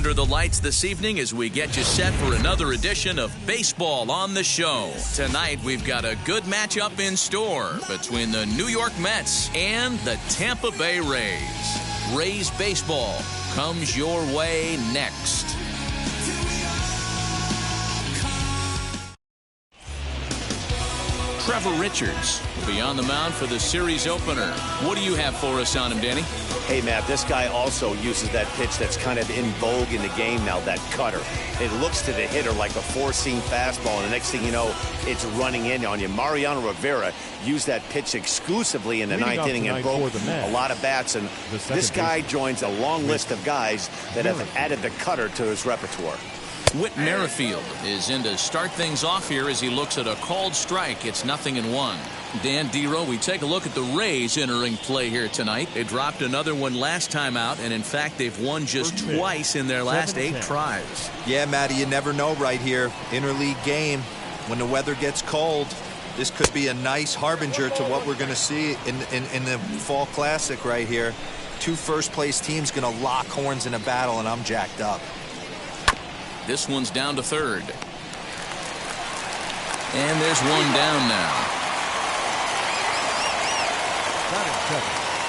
under the lights this evening as we get you set for another edition of Baseball on the Show. Tonight, we've got a good matchup in store between the New York Mets and the Tampa Bay Rays. Rays baseball comes your way next. Trevor Richards will be on the mound for the series opener. What do you have for us on him, Danny? Hey, Matt, this guy also uses that pitch that's kind of in vogue in the game now, that cutter. It looks to the hitter like a four-seam fastball, and the next thing you know, it's running in on you. Mariano Rivera used that pitch exclusively in the ninth inning and broke a lot of bats, and this guy joins a long list of guys that have added the cutter to his repertoire. Whit Merrifield is in to start things off here as he looks at a called strike. It's 0-1. Dan Dero, we take a look at the Rays entering play here tonight. They dropped another one last time out, and in fact, they've won just twice in their last 8 tries. Yeah, Matty, you never know right here. Interleague game, when the weather gets cold, this could be a nice harbinger to what we're going to see in the Fall Classic right here. 2 first-place teams going to lock horns in a battle, and I'm jacked up. This one's down to third. And there's one down now.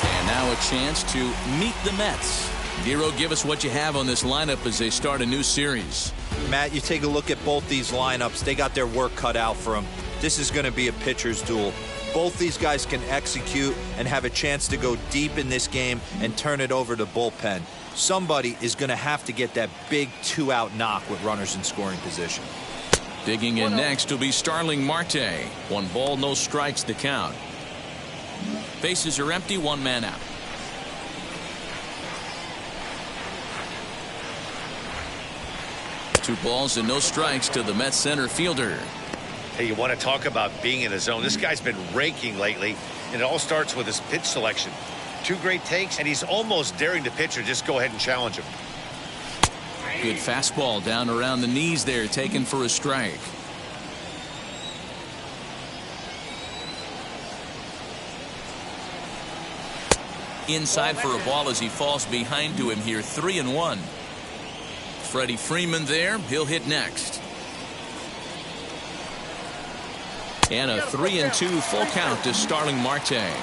And now a chance to meet the Mets. Dero, give us what you have on this lineup as they start a new series. Matt, you take a look at both these lineups. They got their work cut out for them. This is going to be a pitcher's duel. Both these guys can execute and have a chance to go deep in this game and turn it over to bullpen. Somebody is going to have to get that big 2-out knock with runners in scoring position. Digging in next will be Starling Marte. 1 ball, no strikes to count. Bases are empty, 1 man out. Two balls and no strikes to the Mets center fielder. Hey, you want to talk about being in the zone? This guy's been raking lately, and it all starts with his pitch selection. 2 great takes, and he's almost daring the pitcher just go ahead and challenge him. Good fastball down around the knees there, taken for a strike. Inside for a ball as he falls behind to him here. 3-1. Freddie Freeman there. He'll hit next. And a 3-2 full count to Starling Marte.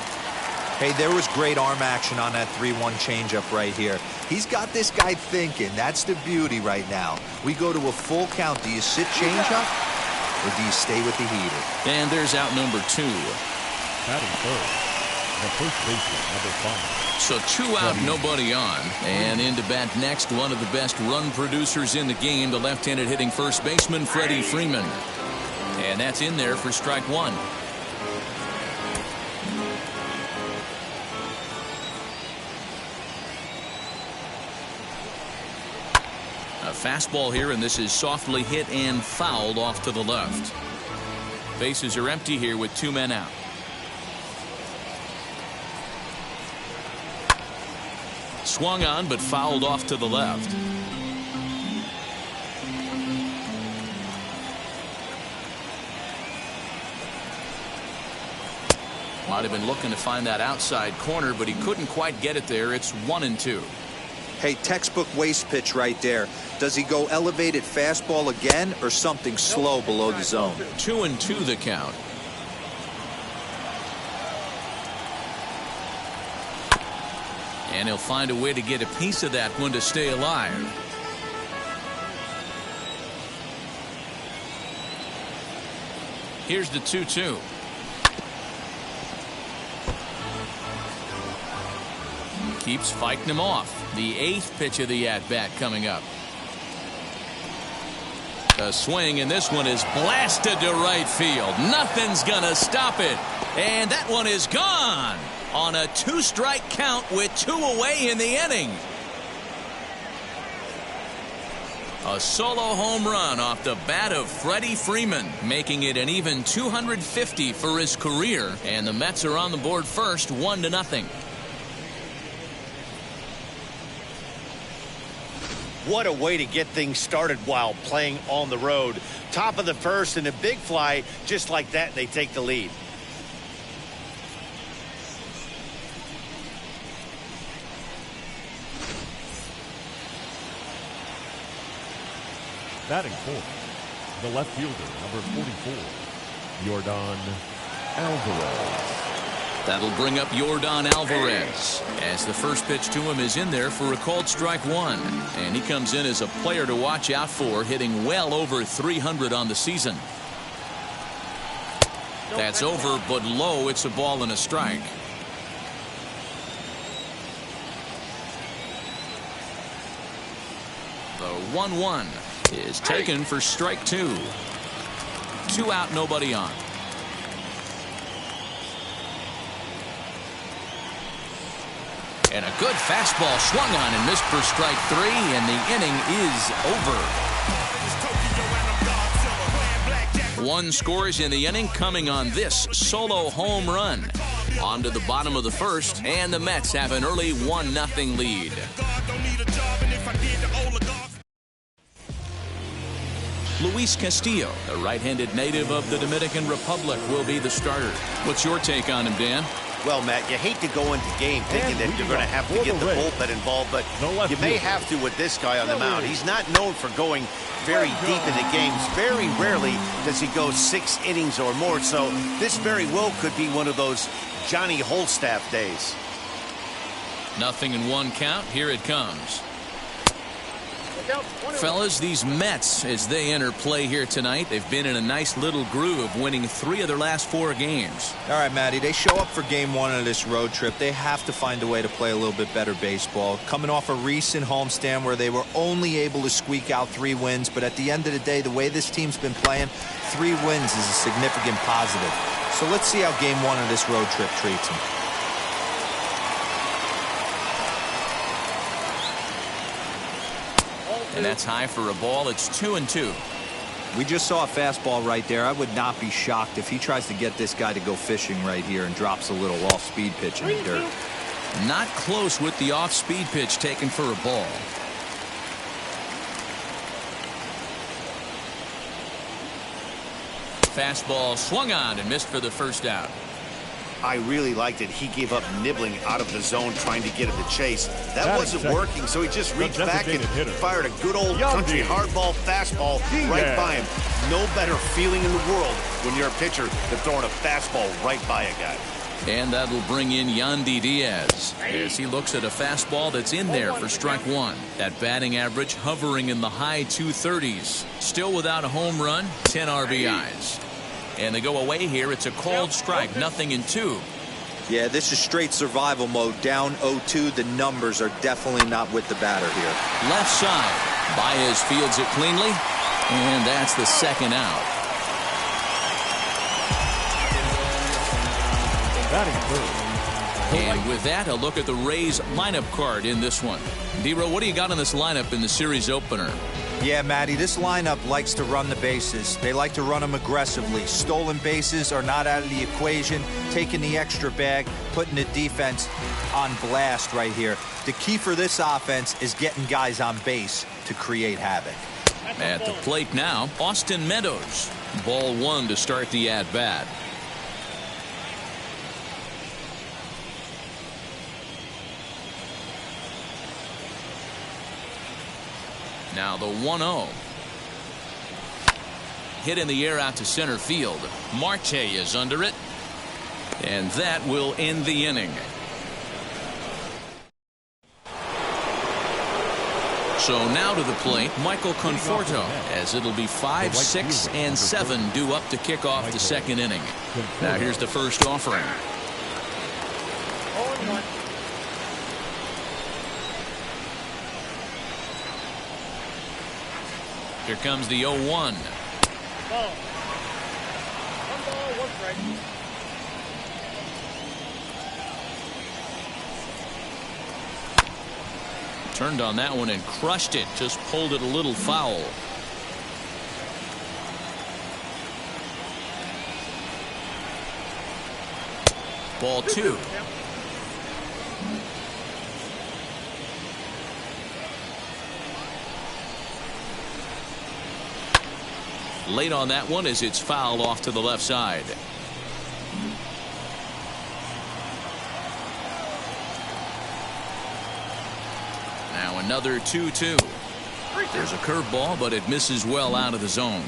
Hey, there was great arm action on that 3-1 changeup right here. He's got this guy thinking. That's the beauty right now. We go to a full count. Do you sit changeup or do you stay with the heater? And there's out number 2. Batting third, the first baseman, number 5. So 2 out, nobody on. And in to bat next, one of the best run producers in the game, the left-handed hitting first baseman, Freddie Freeman. And that's in there for strike 1. A fastball here, and this is softly hit and fouled off to the left. Bases are empty here with 2 men out. Swung on, but fouled off to the left. Might have been looking to find that outside corner, but he couldn't quite get it there. It's 1-2. Hey, textbook waste pitch right there. Does he go elevated fastball again or something slow below the zone? 2-2 the count. And he'll find a way to get a piece of that one to stay alive. Here's the 2-2. Keeps fighting him off. The 8th pitch of the at-bat coming up. A swing, and this one is blasted to right field. Nothing's gonna stop it. And that one is gone on a 2-strike count with 2 away in the inning. A solo home run off the bat of Freddie Freeman, making it an even 250 for his career. And the Mets are on the board first, 1-0. What a way to get things started while playing on the road. Top of the first and a big fly, just like that, they take the lead. Batting fourth, the left fielder, number 44, Yordan Alvarez. That'll bring up Yordan Alvarez as the first pitch to him is in there for a called strike one. And he comes in as a player to watch out for, hitting well over 300 on the season. That's over, but low. It's a ball and a strike. The 1-1 is taken for strike two. 2 out, nobody on. And a good fastball swung on and missed for strike three, and the inning is over. One scores in the inning coming on this solo home run. On to the bottom of the first, and the Mets have an early 1-0 lead. Luis Castillo, a right-handed native of the Dominican Republic, will be the starter. What's your take on him, Dan? Well, Matt, you hate to go into game thinking that you're going to have to get the bullpen involved, but you may have to with this guy on the mound. He's not known for going very deep into games. Very rarely does he go 6 innings or more, so this very well could be one of those Johnny Holstaff days. 0-1 count. Here it comes. Fellas, these Mets, as they enter play here tonight, they've been in a nice little groove, winning 3 of their last 4 games. All right, Matty, they show up for game 1 of this road trip. They have to find a way to play a little bit better baseball. Coming off a recent homestand where they were only able to squeak out 3 wins, but at the end of the day, the way this team's been playing, 3 wins is a significant positive. So let's see how game 1 of this road trip treats them. And that's high for a ball. It's 2-2. We just saw a fastball right there. I would not be shocked if he tries to get this guy to go fishing right here and drops a little off-speed pitch in the dirt. Not close with the off-speed pitch taken for a ball. Fastball swung on and missed for the first out. I really liked it. He gave up nibbling out of the zone trying to get him to chase. That wasn't working, so he just reached back and fired a good old country hardball fastball right by him. No better feeling in the world when you're a pitcher than throwing a fastball right by a guy. And that'll bring in Yandy Diaz as he looks at a fastball that's in there for strike one. That batting average hovering in the high 230s. Still without a home run, 10 RBIs. And they go away here. It's a called strike, 0-2. Yeah, this is straight survival mode. Down 0-2. The numbers are definitely not with the batter here. Left side. Baez fields it cleanly. And that's the second out. Batting third. And with that, a look at the Rays lineup card in this one. D-Row, what do you got in this lineup in the series opener? Yeah, Matty, this lineup likes to run the bases. They like to run them aggressively. Stolen bases are not out of the equation. Taking the extra bag, putting the defense on blast right here. The key for this offense is getting guys on base to create havoc. At the plate now, Austin Meadows. Ball one to start the at-bat. Now the 1-0. Hit in the air out to center field. Marte is under it. And that will end the inning. So now to the plate, Michael Conforto, as it'll be 5, 6, and 7 due up to kick off the second inning. Now here's the first offering. 0-1. Here comes the 0-1. Ball. 1 ball, 1 strike. Turned on that one and crushed it. Just pulled it a little foul. Ball 2. Late on that one as it's fouled off to the left side. Now another 2-2. There's a curveball, but it misses well out of the zone.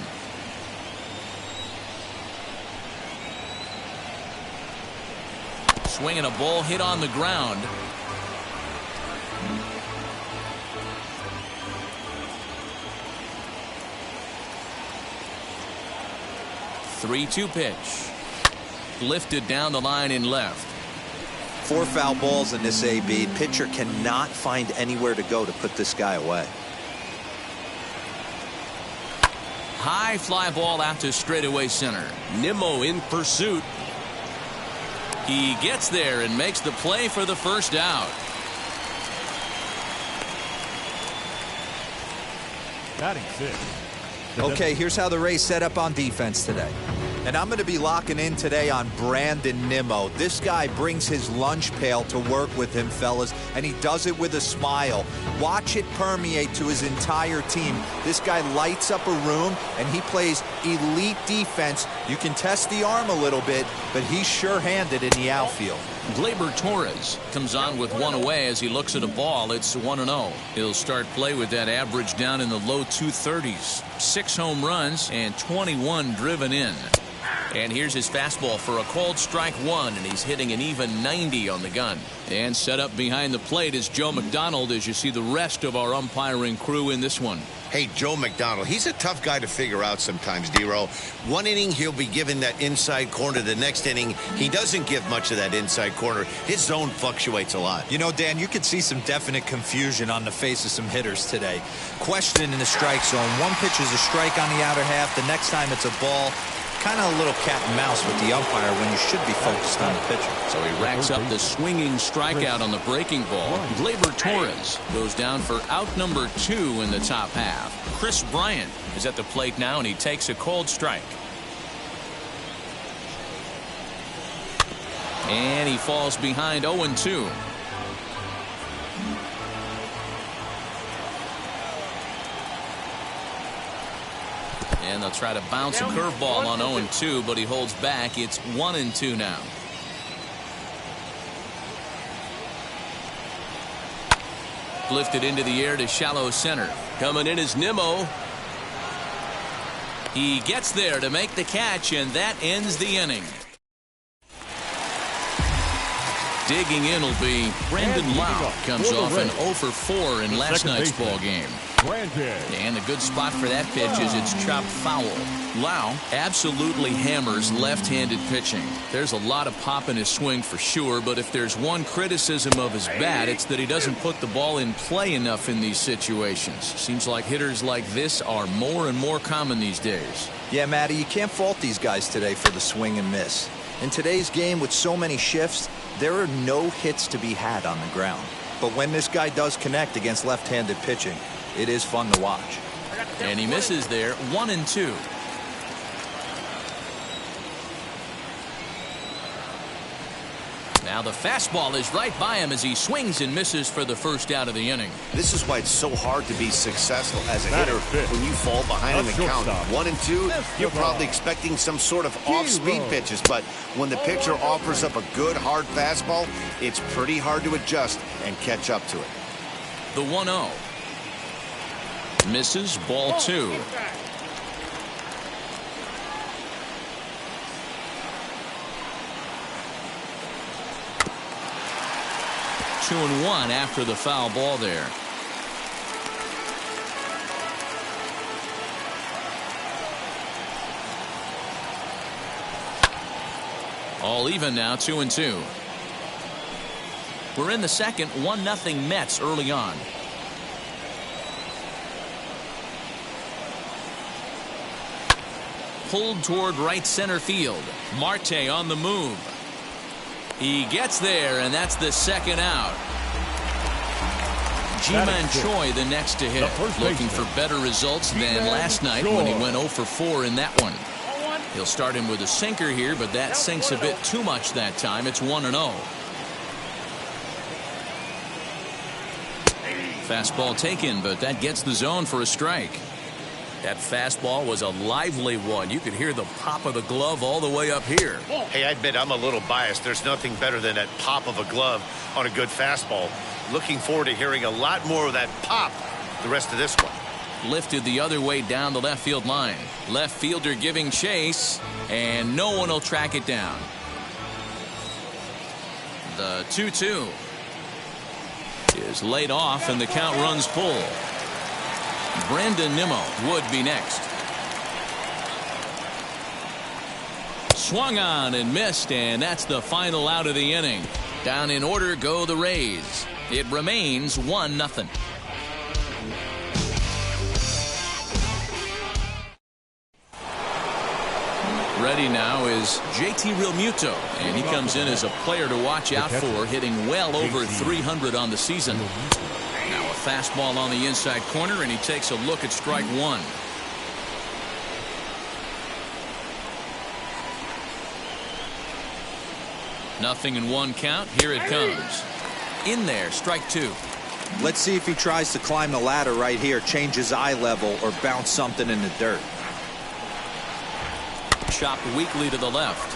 Swinging a ball hit on the ground. Three-two pitch. Lifted down the line in left. 4 foul balls in this AB. Pitcher cannot find anywhere to go to put this guy away. High fly ball out to straightaway center. Nimmo in pursuit. He gets there and makes the play for the first out. Batting 6. Okay, here's how the Rays set up on defense today. And I'm going to be locking in today on Brandon Nimmo. This guy brings his lunch pail to work with him, fellas, and he does it with a smile. Watch it permeate to his entire team. This guy lights up a room, and he plays elite defense. You can test the arm a little bit, but he's sure-handed in the outfield. Gleyber Torres comes on with one away as he looks at a ball. It's 1-0. He'll start play with that average down in the low 230s. 6 home runs and 21 driven in. And here's his fastball for a called strike 1, and he's hitting an even 90 on the gun. And set up behind the plate is Joe McDonald as you see the rest of our umpiring crew in this one. Hey, Joe McDonald, he's a tough guy to figure out sometimes, D-Row. One inning, he'll be given that inside corner. The next inning, he doesn't give much of that inside corner. His zone fluctuates a lot. You know, Dan, you could see some definite confusion on the face of some hitters today. Questioning in the strike zone. One pitch is a strike on the outer half. The next time it's a ball. Kind of a little cat and mouse with the umpire when you should be focused on the pitcher. So he racks up the swinging strikeout on the breaking ball. Gleyber Torres goes down for out number 2 in the top half. Chris Bryant is at the plate now, and he takes a called strike. And he falls behind 0-2. And they'll try to bounce a curveball on 0-2, but he holds back. It's 1-2 now. Lifted into the air to shallow center. Coming in is Nimmo. He gets there to make the catch, and that ends the inning. Digging in will be Brandon Lau. Comes off an 0-for-4 in last night's ball game. And a good spot for that pitch is it's chopped foul. Lau absolutely hammers left-handed pitching. There's a lot of pop in his swing for sure, but if there's one criticism of his bat, it's that he doesn't put the ball in play enough in these situations. Seems like hitters like this are more and more common these days. Yeah, Matty, you can't fault these guys today for the swing and miss. In today's game with so many shifts, there are no hits to be had on the ground. But when this guy does connect against left-handed pitching, it is fun to watch. And he misses there. 1-2. Now the fastball is right by him as he swings and misses for the first out of the inning. This is why it's so hard to be successful as a hitter when you fall behind in the count. 1-2, you're probably expecting some sort of off-speed pitches, but when the pitcher offers up a good hard fastball, it's pretty hard to adjust and catch up to it. The 1-0. Misses, ball 2. Two and 1 after the foul ball there. All even now, 2-2. We're in the second, 1-0 Mets early on. Pulled toward right center field. Marte on the move. He gets there, and that's the second out. Ji-Man Choi the next to hit. Looking for better results than last night when he went 0-for-4 in that one. He'll start him with a sinker here, but that sinks a bit too much that time. It's 1-0. Fastball taken, but that gets the zone for a strike. That fastball was a lively one. You could hear the pop of the glove all the way up here. Hey, I admit I'm a little biased. There's nothing better than that pop of a glove on a good fastball. Looking forward to hearing a lot more of that pop the rest of this one. Lifted the other way down the left field line. Left fielder giving chase, and no one will track it down. The 2-2 is laid off, and the count runs full. Brandon Nimmo would be next. Swung on and missed, and that's the final out of the inning. Down in order go the Rays. It remains 1-0. Ready now is JT Realmuto, and he comes in as a player to watch out for, hitting well over 300 on the season. Now a fastball on the inside corner, and he takes a look at strike one. Nothing in one count. Here it comes. In there, strike two. Let's see if he tries to climb the ladder right here, change his eye level, or bounce something in the dirt. Chopped weakly to the left.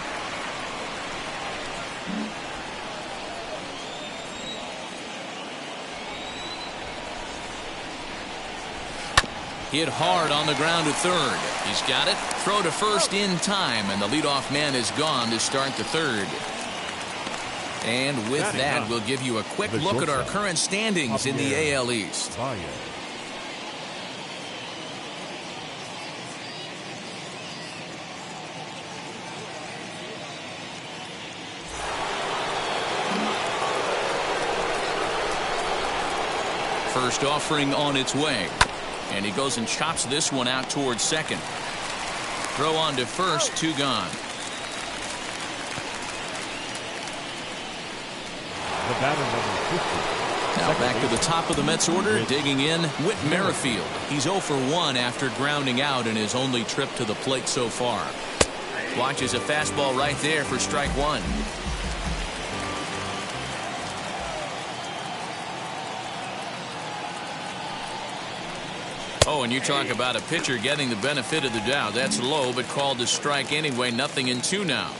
Hit hard on the ground to third. He's got it. Throw to first in time, and the leadoff man is gone to start the third. And with that, we'll give you a quick look at our current standings in the AL East. First offering on its way. And he goes and chops this one out towards second. Throw on to first, two gone. The batter number 50. Now back to the top of the Mets order, digging in, Whit Merrifield. He's 0 for 1 after grounding out in his only trip to the plate so far. Watches a fastball right there for strike one. Oh, and you talk about a pitcher getting the benefit of the doubt. That's low, but called to strike anyway. Nothing in two now.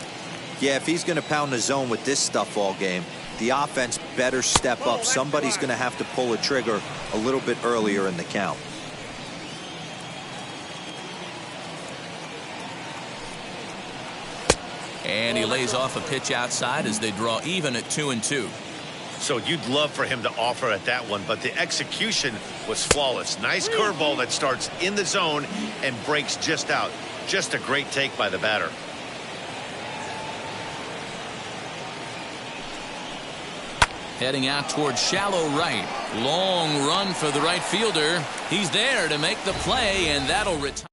Yeah, if he's going to pound the zone with this stuff all game, the offense better step up. Somebody's going to have to pull a trigger a little bit earlier in the count. And he lays off a pitch outside as they draw even at 2-2. So you'd love for him to offer at that one, but the execution was flawless. Nice curveball that starts in the zone and breaks just out. Just a great take by the batter. Heading out towards shallow right. Long run for the right fielder. He's there to make the play, and that'll retire.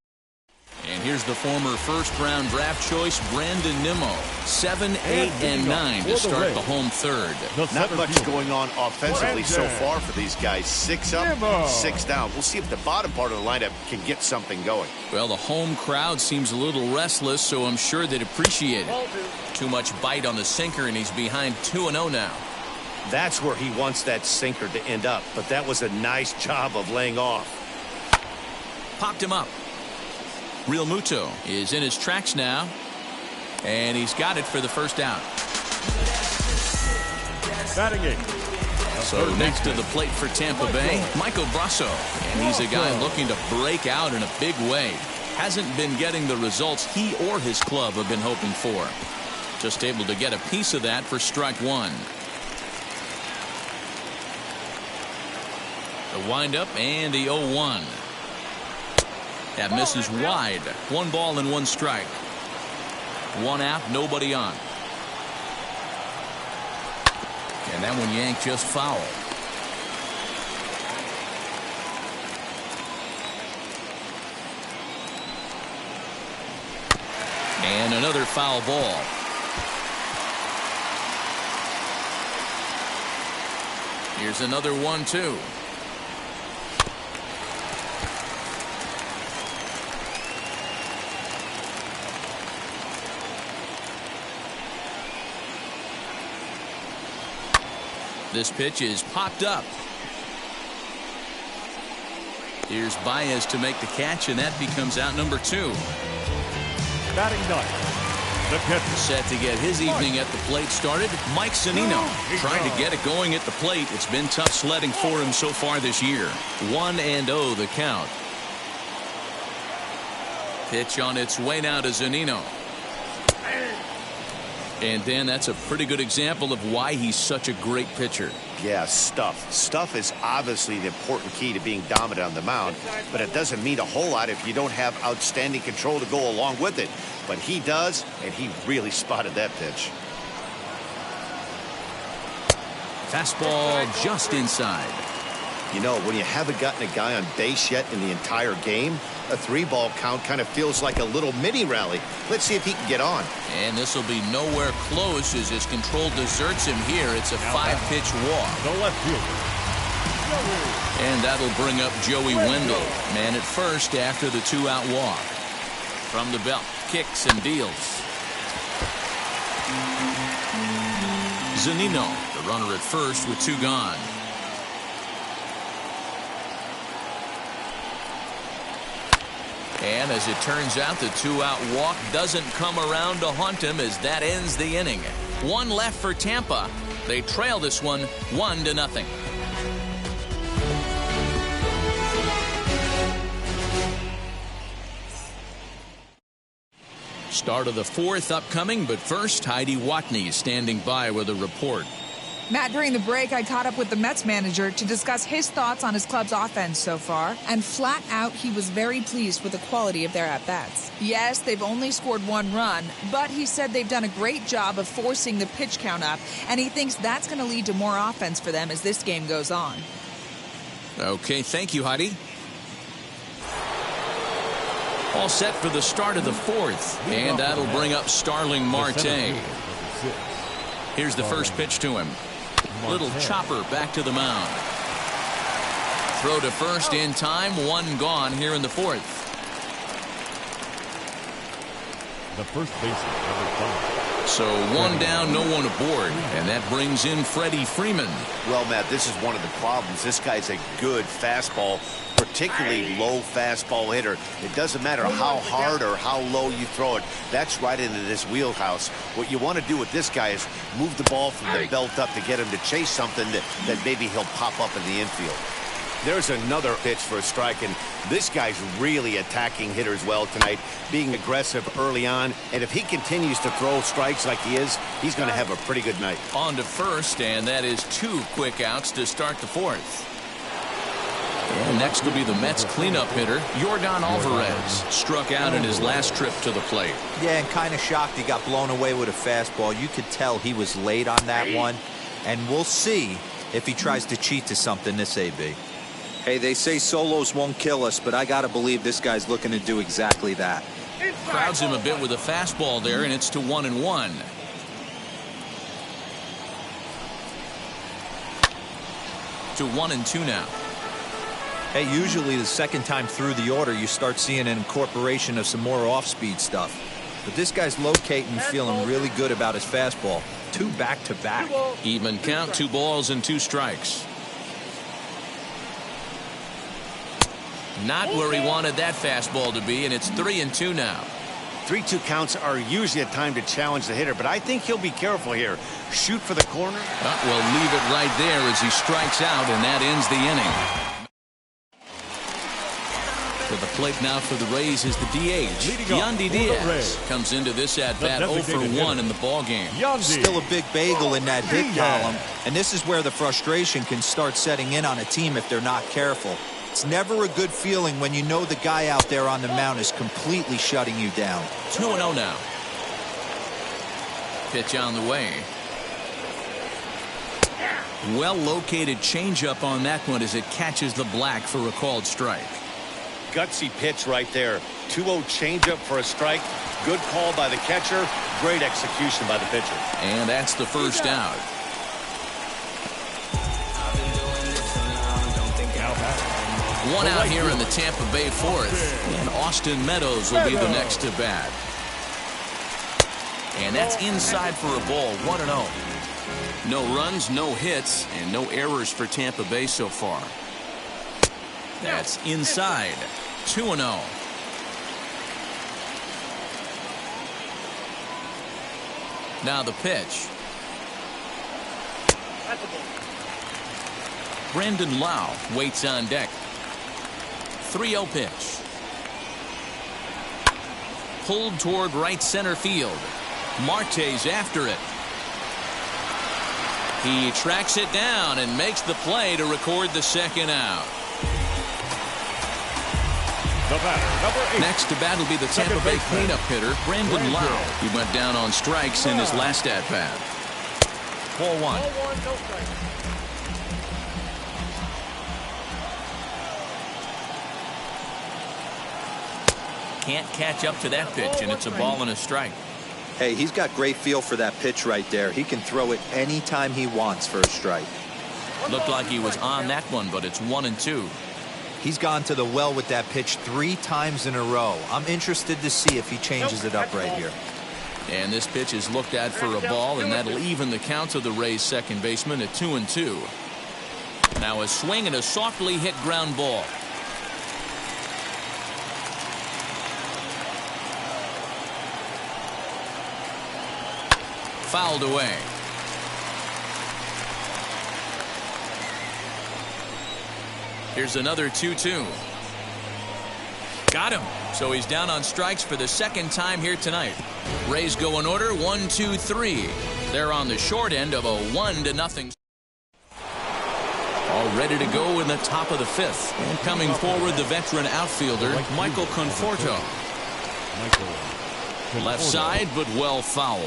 And here's the former first-round draft choice, Brandon Nimmo. 7, 8, and 9 to start the home third. Not much going on offensively so far for these guys. 6 up, 6 down. We'll see if the bottom part of the lineup can get something going. Well, the home crowd seems a little restless, so I'm sure they'd appreciate it. Too much bite on the sinker, and he's behind 2-0 now. That's where he wants that sinker to end up, but that was a nice job of laying off. Popped him up. Realmuto is in his tracks now, and he's got it for the first out. Batting eighth. So next to the plate for Tampa Bay, Michael Brasso, and he's a guy looking to break out in a big way. Hasn't been getting the results he or his club have been hoping for. Just able to get a piece of that for strike one. The windup and the 0-1. That misses wide. 1 ball and 1 strike. 1 out, nobody on. And that one yanked just foul. And another foul ball. Here's another 1-2. This pitch is popped up. Here's Baez to make the catch, and that becomes out number 2. Batting ninth. The catcher. Set to get his evening at the plate started, Mike Zunino. Trying to get it going at the plate. It's been tough sledding for him so far this year. 1-0 the count. Pitch on its way now to Zunino. And Dan, that's a pretty good example of why he's such a great pitcher. Yeah, stuff. Stuff is obviously the important key to being dominant on the mound, but it doesn't mean a whole lot if you don't have outstanding control to go along with it. But he does, and he really spotted that pitch. Fastball just inside. You know, when you haven't gotten a guy on base yet in the entire game, a 3-ball count kind of feels like a little mini rally. Let's see if he can get on. And this will be nowhere close as his control deserts him here. It's a 5-pitch walk. The left fielder. And that'll bring up Joey Wendell. Man at first after the 2-out walk. From the belt, kicks and deals. Zunino, the runner at first with 2 gone. And as it turns out, the 2-out walk doesn't come around to haunt him as that ends the inning. 1 left for Tampa. They trail this one 1-0. Start of the 4th upcoming, but first, Heidi Watney standing by with a report. Matt, during the break, I caught up with the Mets manager to discuss his thoughts on his club's offense so far, and flat out, he was very pleased with the quality of their at-bats. Yes, they've only scored 1 run, but he said they've done a great job of forcing the pitch count up, and he thinks that's going to lead to more offense for them as this game goes on. Okay, thank you, Heidi. All set for the start of the 4th, and that'll bring up Starling Marte. Here's the first pitch to him. Little chopper back to the mound. Throw to first in time. 1 gone here in the 4th. The first baseman, number 5. So 1 down, no one aboard. And that brings in Freddie Freeman. Well, Matt, this is one of the problems. This guy's a good fastball, particularly low fastball hitter. It doesn't matter how hard or how low you throw it. That's right into this wheelhouse. What you want to do with this guy is move the ball from the belt up to get him to chase something that maybe he'll pop up in the infield. There's another pitch for a strike, and this guy's really attacking hitters well tonight, being aggressive early on. And if he continues to throw strikes like he is, he's going to have a pretty good night. On to first, and that is 2 quick outs to start the 4th. And next will be the Mets cleanup hitter, Yordan Alvarez. Struck out in his last trip to the plate. Yeah, and kind of shocked he got blown away with a fastball. You could tell he was late on that one. And we'll see if he tries to cheat to something this AB. Hey, they say solos won't kill us, but I got to believe this guy's looking to do exactly that. Crowds him a bit with a fastball there, and it's to 1-1. To 1-2 now. Hey, usually the second time through the order, you start seeing an incorporation of some more off-speed stuff. But this guy's locating, feeling really good about his fastball. 2 back-to-back. Even count, 2 balls and 2 strikes. Not where he wanted that fastball to be, and it's 3-2 now. 3-2 counts are usually a time to challenge the hitter, but I think he'll be careful here. Shoot for the corner. We'll leave it right there as he strikes out, and that ends the inning. To the plate now for the Rays is the DH. Yandy Diaz comes into this at-bat 0 for 1 in the ballgame. Still a big bagel in that hit column, and this is where the frustration can start setting in on a team if they're not careful. It's never a good feeling when you know the guy out there on the mound is completely shutting you down. 2-0 now. Pitch on the way. Well-located changeup on that one as it catches the black for a called strike. Gutsy pitch right there. 2-0 changeup for a strike. Good call by the catcher. Great execution by the pitcher. And that's the first out. One out here in the Tampa Bay 4th, and Austin Meadows will be the next to bat. And that's inside for a ball, 1-0. No runs, no hits, and no errors for Tampa Bay so far. That's inside, 2-0. Now the pitch. Brandon Lau waits on deck. 3-0 pitch. pulled toward right center field. Marte's after it. He tracks it down and makes the play to record the second out. The batter, number 8. Next to bat will be the Tampa Bay cleanup hitter, Brandon Lau. He went down on strikes in his last at-bat. Ball 1. Ball 1, no strikes. Can't catch up to that pitch, and it's a ball and a strike. Hey, he's got great feel for that pitch right there. He can throw it anytime he wants for a strike. Looked like he was on that one, but it's 1-2. He's gone to the well with that pitch 3 times in a row. I'm interested to see if he changes it up right here. And this pitch is looked at for a ball, and that'll even the count of the Rays' second baseman at 2-2. Now a swing and a softly hit ground ball. Fouled away. Here's another 2-2. Got him. So he's down on strikes for the second time here tonight. Rays go in order 1-2-3. They're on the short end of a 1-0. All ready to go in the top of the 5th. And coming forward, the veteran outfielder, Michael Conforto. Left side, but well foul.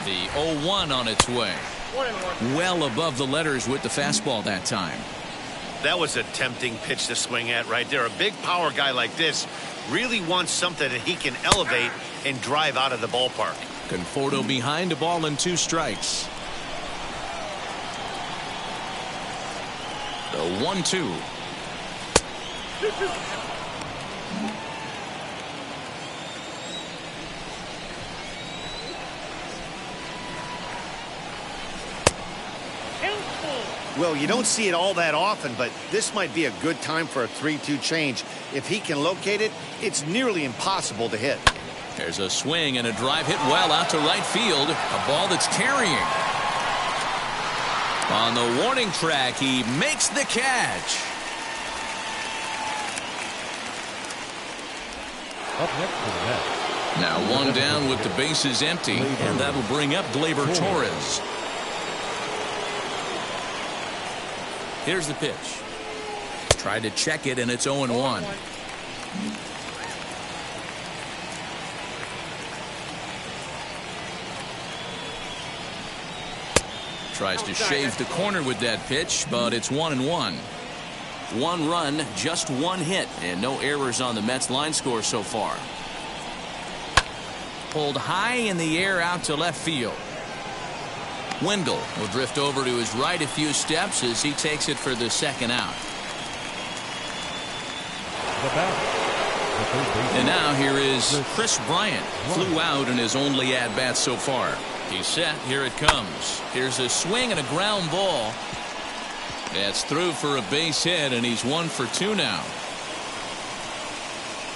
The 0-1 on its way. 1-1. Well above the letters with the fastball that time. That was a tempting pitch to swing at right there. A big power guy like this really wants something that he can elevate and drive out of the ballpark. Conforto behind, a ball and 2 strikes. The 1-2. Well, you don't see it all that often, but this might be a good time for a 3-2 change. If he can locate it, it's nearly impossible to hit. There's a swing and a drive hit well out to right field. A ball that's carrying. On the warning track, he makes the catch. Up next for the Mets. Now 1 down with the bases empty, and that'll bring up Gleyber Torres. Here's the pitch. Tried to check it, and it's 0-1. Tries to shave the corner with that pitch, but it's 1-1. 1 run, just 1 hit, and no errors on the Mets line score so far. Pulled high in the air out to left field. Wendell will drift over to his right a few steps as he takes it for the second out. The batter. And now here is Chris Bryant. Flew out in his only at-bat so far. He's set. Here it comes. Here's a swing and a ground ball. That's through for a base hit, and he's 1 for 2 now.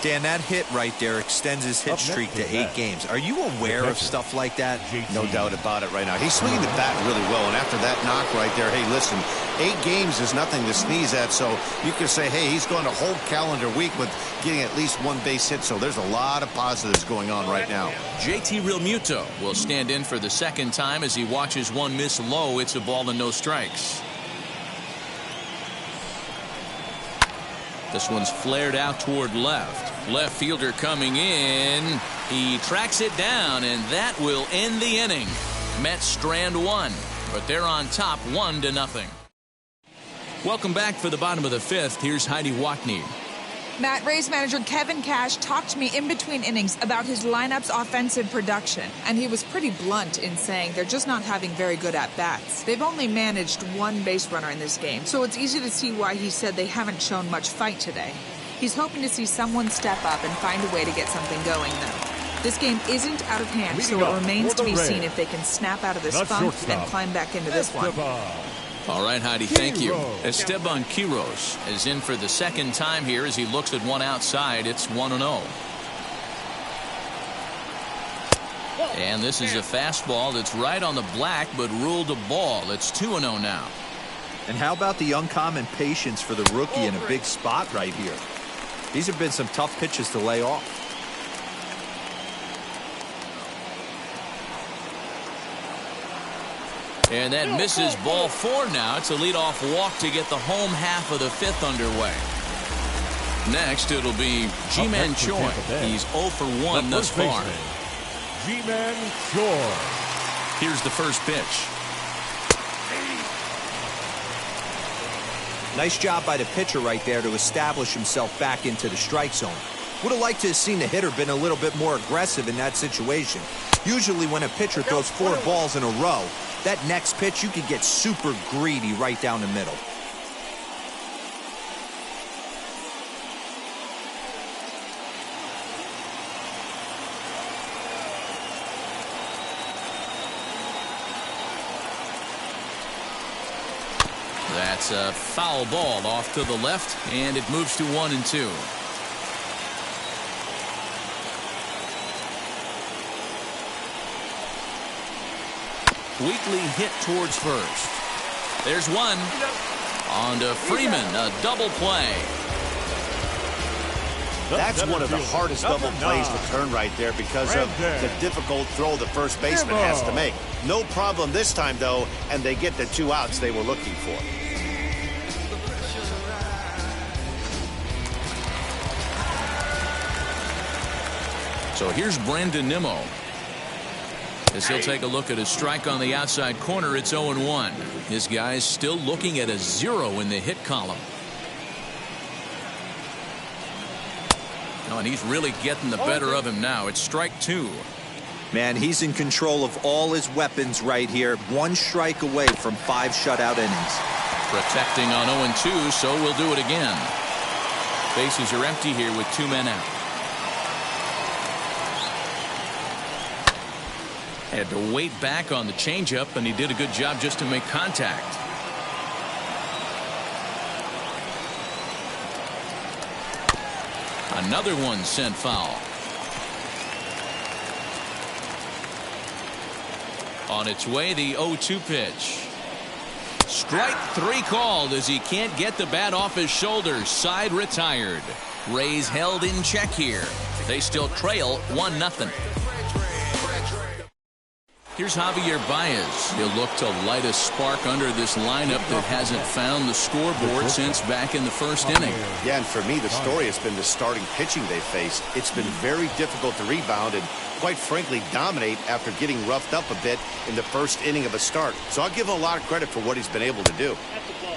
Dan, that hit right there extends his hit streak to 8 games. Are you aware of stuff like that? No doubt about it right now. He's swinging the bat really well, and after that knock right there, hey, listen, 8 games is nothing to sneeze at, so you can say, hey, he's going a whole calendar week with getting at least 1 base hit, so there's a lot of positives going on right now. JT Realmuto will stand in for the second time as he watches one miss low. It's a ball and no strikes. This one's flared out toward left. Left fielder coming in. He tracks it down, and that will end the inning. Mets strand 1, but they're on top 1-0. Welcome back for the bottom of the 5th. Here's Heidi Watney. Matt, Rays manager Kevin Cash talked to me in between innings about his lineup's offensive production, and he was pretty blunt in saying they're just not having very good at-bats. They've only managed 1 base runner in this game, so it's easy to see why he said they haven't shown much fight today. He's hoping to see someone step up and find a way to get something going, though. This game isn't out of hand, so it remains to be seen if they can snap out of this funk and climb back into this one. All right, Heidi, thank you. Esteban Quiros is in for the second time here as he looks at one outside. It's 1-0. And this is a fastball that's right on the black, but ruled a ball. It's 2-0 now. And how about the uncommon patience for the rookie in a big spot right here? These have been some tough pitches to lay off. And that misses ball 4 now. It's a leadoff walk to get the home half of the 5th underway. Next, it'll be Ji-Man Choi. He's 0 for 1 thus far. Ji-Man Choi. Here's the first pitch. Nice job by the pitcher right there to establish himself back into the strike zone. Would have liked to have seen the hitter been a little bit more aggressive in that situation. Usually when a pitcher throws 4 balls in a row, that next pitch you could get super greedy right down the middle. That's a foul ball off to the left, and it moves to 1-2. Weekly hit towards first. There's one. On to Freeman, a double play. That's one of the hardest double plays to turn right there because of the difficult throw the first baseman has to make. No problem this time, though, and they get the 2 outs they were looking for. So here's Brandon Nimmo. As he'll take a look at a strike on the outside corner, it's 0-1. His guy's still looking at a 0 in the hit column. Oh, and he's really getting the better of him now. It's strike 2. Man, he's in control of all his weapons right here. 1 strike away from 5 shutout innings. Protecting on 0-2, so we'll do it again. Bases are empty here with 2 men out. Had to wait back on the changeup, and he did a good job just to make contact. Another one sent foul. On its way, the 0-2 pitch. Strike 3 called as he can't get the bat off his shoulders. Side retired. Rays held in check here. They still trail 1-0. Here's Javier Baez. He'll look to light a spark under this lineup that hasn't found the scoreboard since back in the first inning. Yeah, and for me, the story has been the starting pitching they faced. It's been very difficult to rebound and, quite frankly, dominate after getting roughed up a bit in the first inning of a start. So I'll give him a lot of credit for what he's been able to do.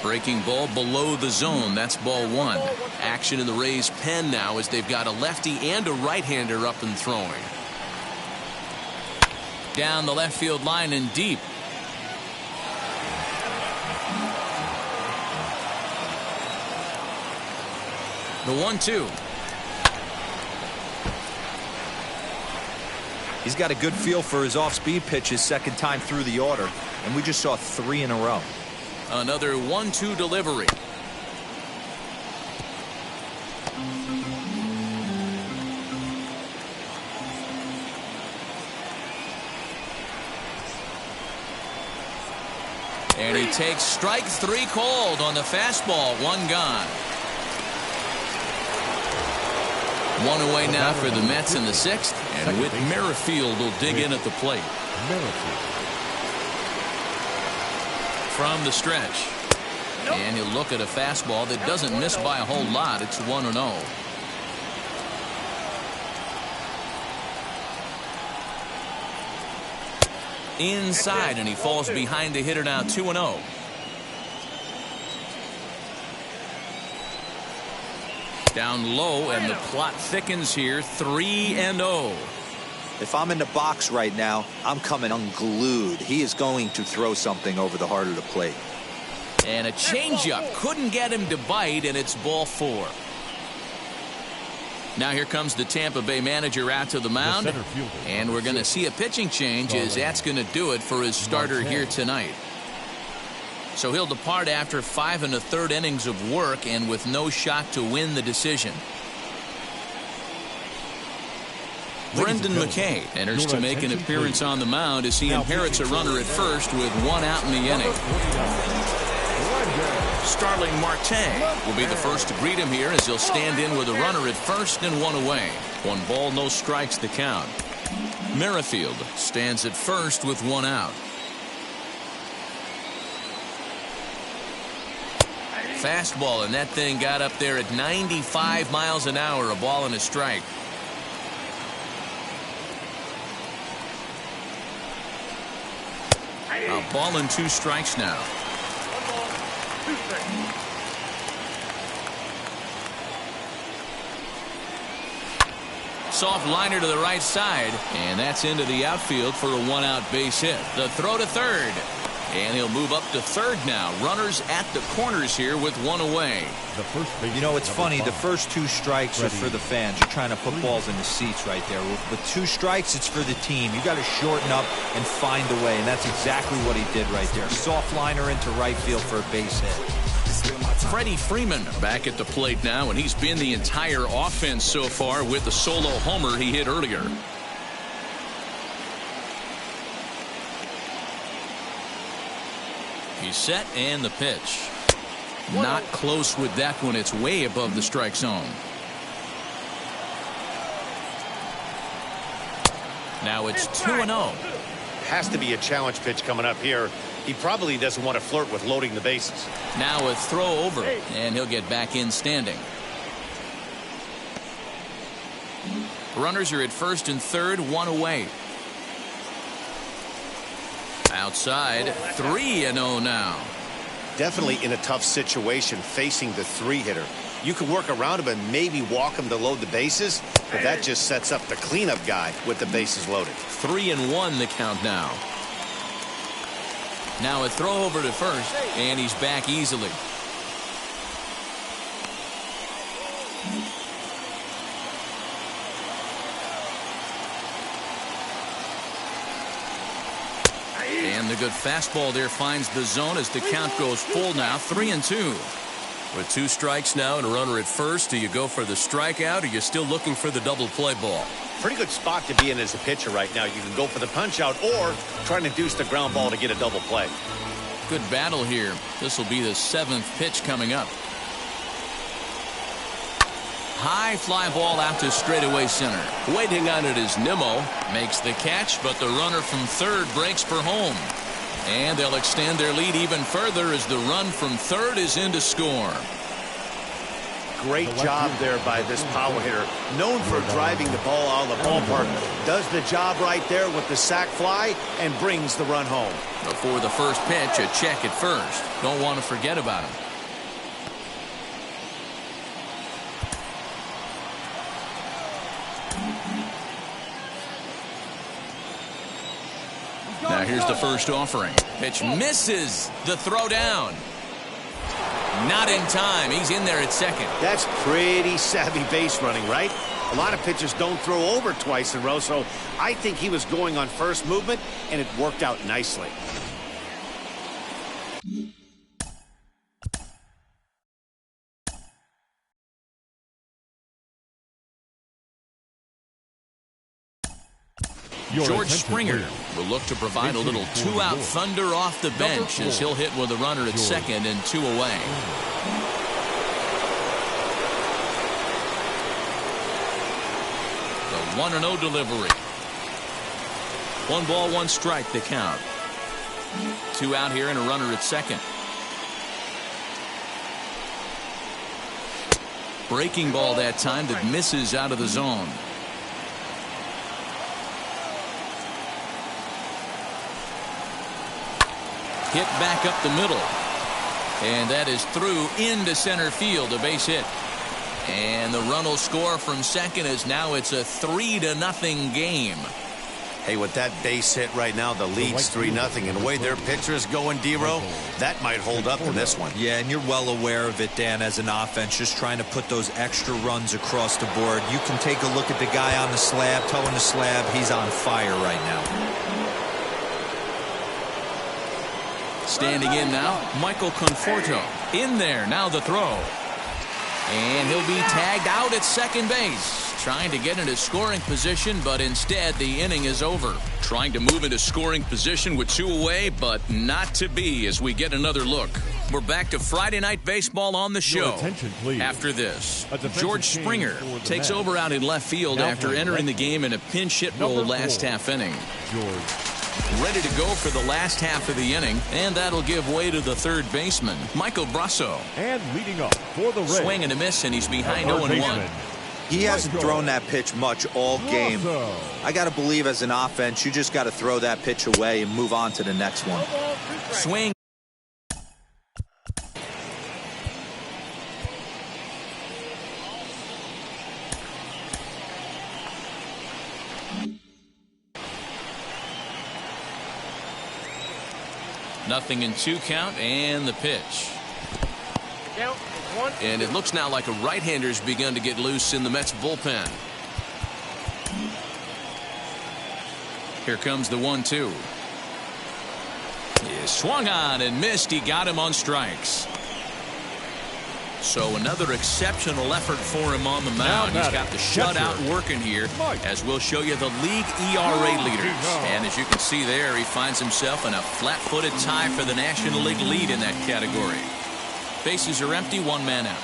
Breaking ball below the zone. That's ball 1. Action in the Rays' pen now as they've got a lefty and a right-hander up and throwing. Down the left field line and deep. The 1-2. He's got a good feel for his off-speed pitches second time through the order, and we just saw 3 in a row. Another 1-2 delivery. And he takes strike 3 called on the fastball. 1 gone. 1 away now for the Mets in the 6th. And Whit Merrifield will dig in at the plate. From the stretch. And he'll look at a fastball that doesn't miss by a whole lot. It's 1-0. Inside, and he falls behind the hitter now. 2-0. Down low, and the plot thickens here. 3-0. If I'm in the box right now, I'm coming unglued. He is going to throw something over the heart of the plate. And a changeup couldn't get him to bite, and it's ball 4. Now here comes the Tampa Bay manager out to the mound, and we're going to see a pitching change as that's going to do it for his starter here tonight. So he'll depart after 5 1/3 innings of work and with no shot to win the decision. Brendan McKay enters to make an appearance on the mound as he inherits a runner at first with 1 out in the inning. Starling Marte will be the first to greet him here as he'll stand in with a runner at first and one away. 1 ball, no strikes the count. Merrifield stands at first with 1 out. Fastball, and that thing got up there at 95 miles an hour, a ball and a strike. A ball and 2 strikes now. 1 ball, 2 strikes. Soft liner to the right side, and that's into the outfield for a 1-out base hit. The throw to third, and he'll move up to third now. Runners at the corners here with 1 away. You know, it's funny. The first 2 strikes are for the fans. You're trying to put balls in the seats right there. With 2 strikes, it's for the team. You got to shorten up and find a way, and that's exactly what he did right there. Soft liner into right field for a base hit. Freeman back at the plate now, and he's been the entire offense so far with the solo homer he hit earlier. He's set, and the pitch. Not close with that one. It's way above the strike zone. Now it's 2-0. Has to be a challenge pitch coming up here. He probably doesn't want to flirt with loading the bases. Now a throw over, and he'll get back in standing. Runners are at first and third, 1 away. Outside, 3-0 now. Definitely in a tough situation facing the 3-hitter. You can work around him and maybe walk him to load the bases, but that just sets up the cleanup guy with the bases loaded. 3-1 the count now. Now a throw over to first, and he's back easily. And the good fastball there finds the zone as the count goes full now, 3-2. With 2 strikes now and a runner at first, do you go for the strikeout, or are you still looking for the double play ball? Pretty good spot to be in as a pitcher right now. You can go for the punch out or try to induce the ground ball to get a double play. Good battle here. This will be the 7th pitch coming up. High fly ball out to straightaway center. Waiting on it is Nimmo. Makes the catch, but the runner from third breaks for home. And they'll extend their lead even further as the run from third is in to score. Great job there by this power hitter. Known for driving the ball out of the ballpark. Does the job right there with the sac fly and brings the run home. Before the first pitch, a check at first. Don't want to forget about him. Now here's the first offering. Pitch misses. The throw down. Not in time. He's in there at second. That's pretty savvy base running, right? A lot of pitchers don't throw over twice in a row, so I think he was going on first movement, and it worked out nicely. George Springer will look to provide a little 2-out thunder off the bench as he'll hit with a runner at second and 2 away. The 1-0 delivery. 1 ball, 1 strike the count. 2 out here and a runner at second. Breaking ball that time that misses out of the zone. Hit back up the middle. And that is through into center field, a base hit. And the run will score from second as now it's a 3-0 game. Hey, with that base hit right now, the lead's 3-0. And the way their pitcher is going, D-Row, that might hold up in this one. Yeah, and you're well aware of it, Dan, as an offense, just trying to put those extra runs across the board. You can take a look at the guy on the slab, towing the slab. He's on fire right now. Standing in now, Michael Conforto. In there, now the throw. And he'll be tagged out at second base. Trying to get into scoring position, but instead the inning is over. Trying to move into scoring position with 2 away, but not to be as we get another look. We're back to Friday Night Baseball on the show. Attention, please. After this, George change Springer for the takes Mets. over out in left field Now after playing entering the right. game in a pinch hit role Number last 4, half inning. George. Ready to go for the last half of the inning, and that'll give way to the third baseman, Michael Brasso. And leading up for the Reds. Swing and a miss, and he's behind Third 0-1. baseman. He hasn't thrown that pitch much all game. I got to believe as an offense, you just got to throw that pitch away and move on to the next one. Swing. Nothing in 2 count, and the pitch. Count is 1. And it looks now like a right-hander's begun to get loose in the Mets bullpen. Here comes the 1-2. He swung on and missed. He got him on strikes. So another exceptional effort for him on the mound. He's got the shutout working here, as we'll show you the league ERA leaders. And as you can see there, he finds himself in a flat-footed tie for the National League lead in that category. Bases are empty, 1 man out.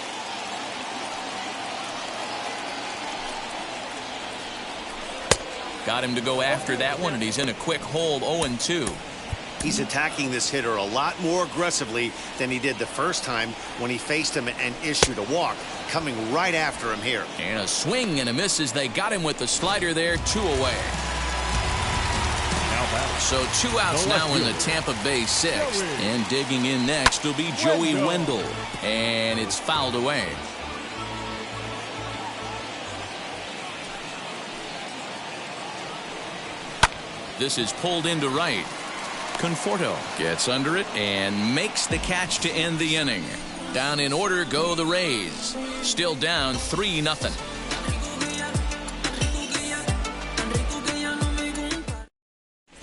Got him to go after that one, and he's in a quick hold, 0-2. He's attacking this hitter a lot more aggressively than he did the first time when he faced him and issued a walk, coming right after him here. And a swing and a miss as they got him with the slider there, 2 away. So 2 outs now in the Tampa Bay 6th. And digging in next will be Joey Wendell. And it's fouled away. This is pulled into right. Conforto gets under it and makes the catch to end the inning. Down in order go the Rays. Still down 3-0.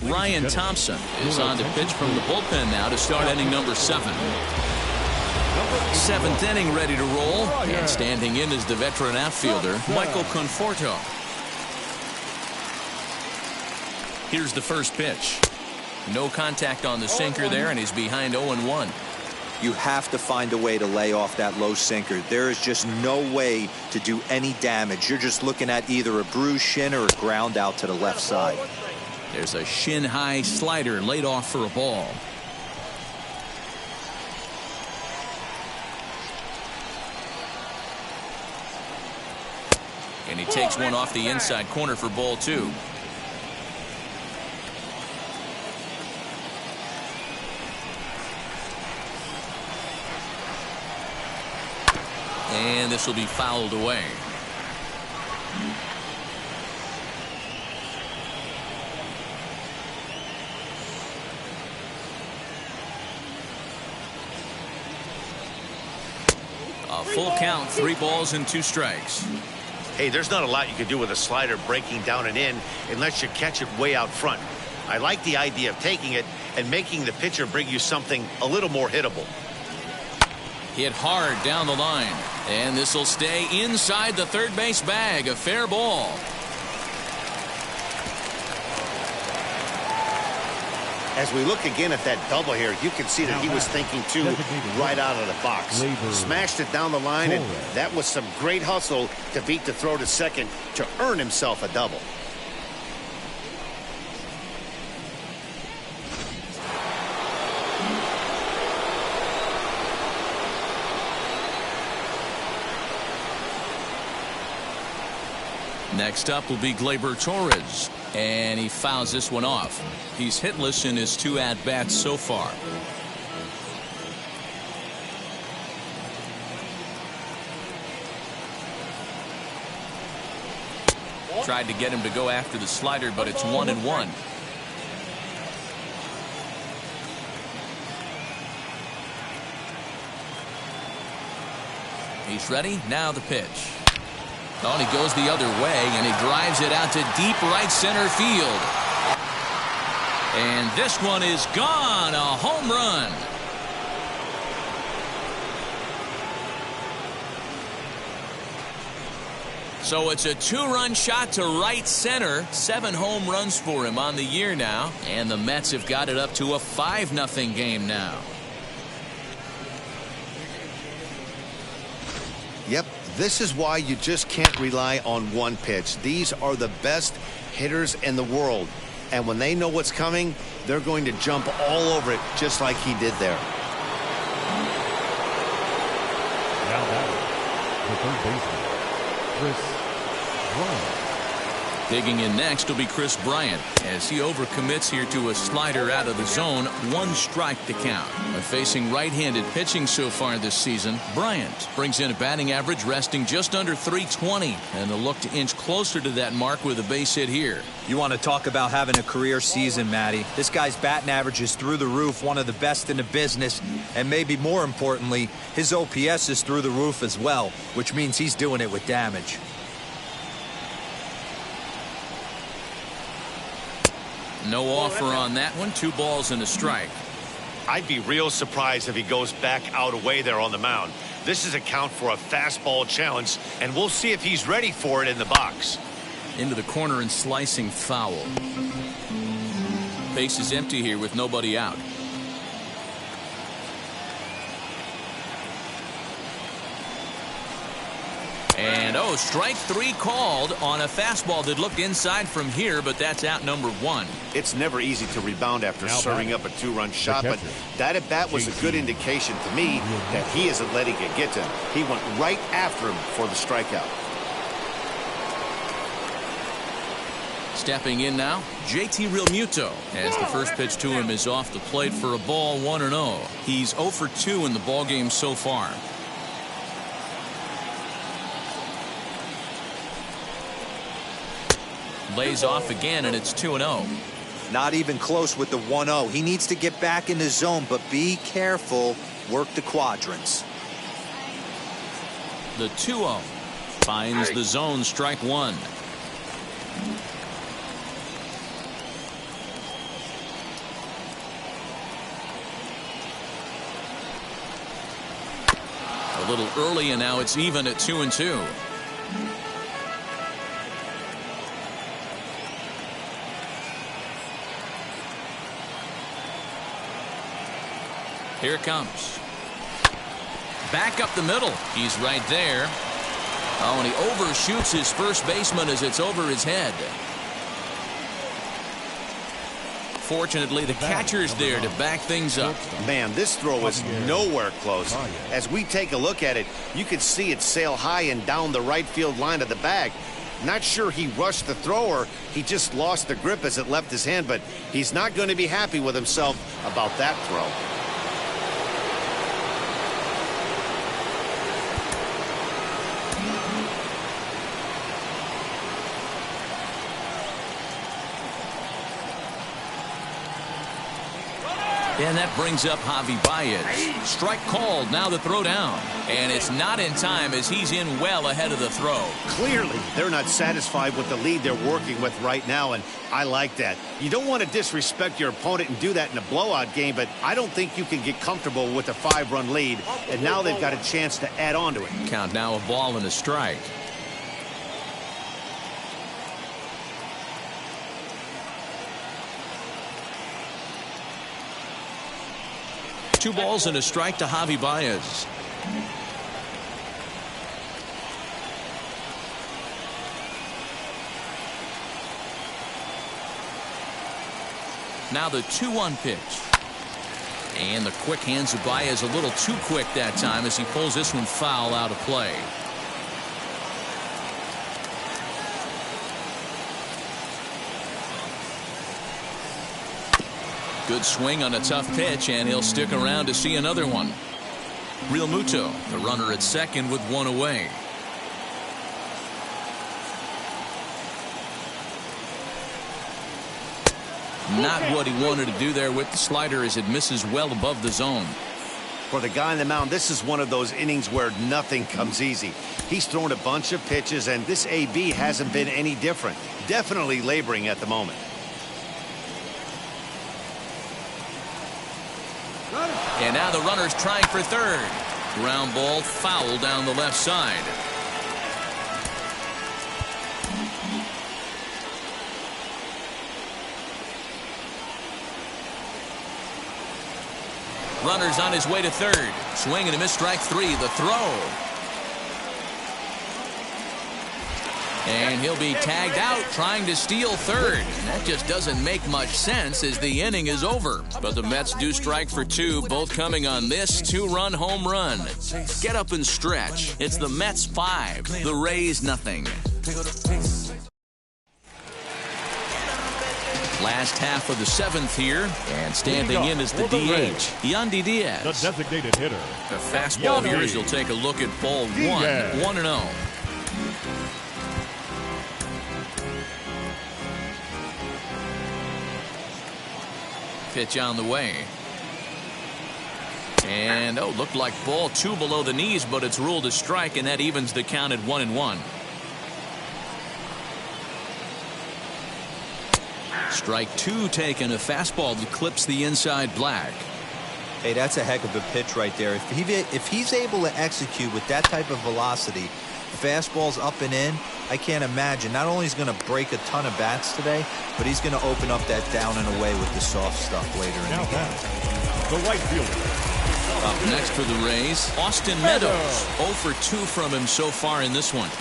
Ryan Thompson is on to pitch from the bullpen now to start inning number 7. 7th inning ready to roll. And standing in is the veteran outfielder, Michael Conforto. Here's the first pitch. No contact on the sinker there, and he's behind 0-1. You have to find a way to lay off that low sinker. There is just no way to do any damage. You're just looking at either a bruised shin or a ground out to the left side. There's a shin-high slider laid off for a ball. And he takes one off the inside corner for ball 2. And this will be fouled away. A full count, 3 balls and 2 strikes. Hey, there's not a lot you can do with a slider breaking down and in unless you catch it way out front. I like the idea of taking it and making the pitcher bring you something a little more hittable. Hit hard down the line, and this will stay inside the third base bag. A fair ball. As we look again at that double here, you can see that he was thinking too right out of the box. Smashed it down the line, and that was some great hustle to beat the throw to second to earn himself a double. Next up will be Gleyber Torres, and he fouls this one off. He's hitless in his 2 at-bats so far. Tried to get him to go after the slider, but it's 1-1. He's ready. Now the pitch. Oh, and he goes the other way, and he drives it out to deep right center field. And this one is gone. A home run. So it's a 2-run shot to right center. 7 home runs for him on the year now. And the Mets have got it up to a 5-0 game now. This is why you just can't rely on one pitch. These are the best hitters in the world. And when they know what's coming, they're going to jump all over it just like he did there. Now batting, the third baseman, Chris Bryant. Digging in next will be Chris Bryant as he overcommits here to a slider out of the zone. 1 strike to count. But facing right-handed pitching so far this season, Bryant brings in a batting average resting just under .320 and a look to inch closer to that mark with a base hit here. You want to talk about having a career season, Matty. This guy's batting average is through the roof, one of the best in the business, and maybe more importantly, his OPS is through the roof as well, which means he's doing it with damage. No offer on that one. 2 balls and a strike. I'd be real surprised if he goes back out away there on the mound. This is a count for a fastball challenge, and we'll see if he's ready for it in the box. Into the corner and slicing foul. Base is empty here with nobody out. And strike 3 called on a fastball that looked inside from here, but that's out number 1. It's never easy to rebound after Now serving batting, up a 2-run shot, but that at bat was a good indication to me that he isn't letting it get to him. He went right after him for the strikeout. Stepping in now, JT Realmuto, as the first pitch to him is off the plate for a ball, 1-0. He's 0 for 2 in the ballgame so far. Lays off again, and it's 2-0. Not even close with the 1-0. He needs to get back in the zone, but be careful. Work the quadrants. The 2-0 finds the zone, strike 1. A little early, and now it's even at 2-2. Here it comes. Back up the middle. He's right there. Oh, and he overshoots his first baseman as it's over his head. Fortunately, the catcher's there to back things up. Man, this throw was nowhere close. As we take a look at it, you can see it sail high and down the right field line of the bag. Not sure he rushed the throw or he just lost the grip as it left his hand, but he's not going to be happy with himself about that throw. And that brings up Javi Baez. Strike called, now the throw down. And it's not in time as he's in well ahead of the throw. Clearly, they're not satisfied with the lead they're working with right now, and I like that. You don't want to disrespect your opponent and do that in a blowout game, but I don't think you can get comfortable with a 5-run lead, and now they've got a chance to add on to it. Count now a ball and a strike. Two balls and a strike to Javi Baez. Now the 2-1 pitch. And the quick hands of Baez a little too quick that time as he pulls this one foul out of play. Good swing on a tough pitch, and he'll stick around to see another one. Realmuto, the runner at second with one away. Not what he wanted to do there with the slider as it misses well above the zone. For the guy on the mound, this is one of those innings where nothing comes easy. He's thrown a bunch of pitches, and this AB hasn't been any different. Definitely laboring at the moment. And now the runner's trying for third. Ground ball foul down the left side. Runner's on his way to third. Swing and a miss, strike 3. The throw. And he'll be tagged out trying to steal third. And that just doesn't make much sense as the inning is over. But the Mets do strike for two, both coming on this two-run home run. Get up and stretch. It's the Mets 5, the Rays nothing. Last half of the 7th here, and standing in is the DH, Yandy Diaz. The designated hitter. The fastball here as he'll take a look at ball 1, 1-0. Pitch on the way. And, looked like ball 2 below the knees, but it's ruled a strike, and that evens the count at 1-1. Strike 2 taken, a fastball that clips the inside black. Hey, that's a heck of a pitch right there. If he's able to execute with that type of velocity, fastballs up and in, I can't imagine. Not only is he going to break a ton of bats today, but he's going to open up that down and away with the soft stuff later in the game. The right fielder. Up next for the Rays, Austin Meadows. 0 for 2 from him so far in this one.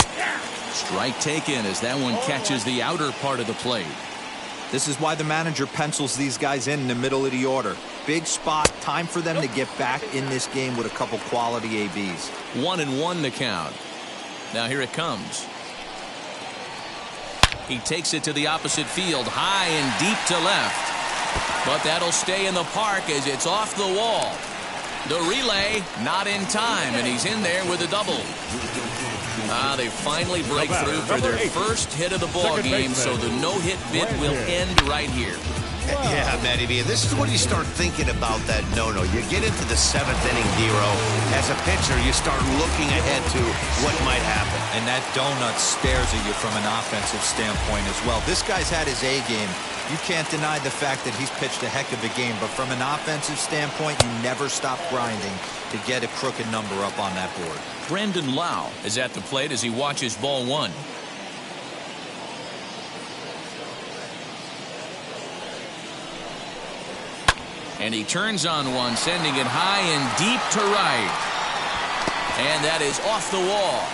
Strike taken as that one catches the outer part of the plate. This is why the manager pencils these guys in the middle of the order. Big spot, time for them to get back in this game with a couple quality ABs. 1-1 the count. Now here it comes. He takes it to the opposite field, high and deep to left. But that'll stay in the park as it's off the wall. The relay not in time, and he's in there with a double. They finally break through for their first hit of the ball game, so the no-hit bid will end right here. Yeah, Matty B, this is when you start thinking about that no-no. You get into the 7th inning, Dero. As a pitcher, you start looking ahead to what might happen. And that donut stares at you from an offensive standpoint as well. This guy's had his A game. You can't deny the fact that he's pitched a heck of a game, but from an offensive standpoint, you never stop grinding to get a crooked number up on that board. Brandon Lau is at the plate as he watches ball 1. And he turns on one, sending it high and deep to right. And that is off the wall.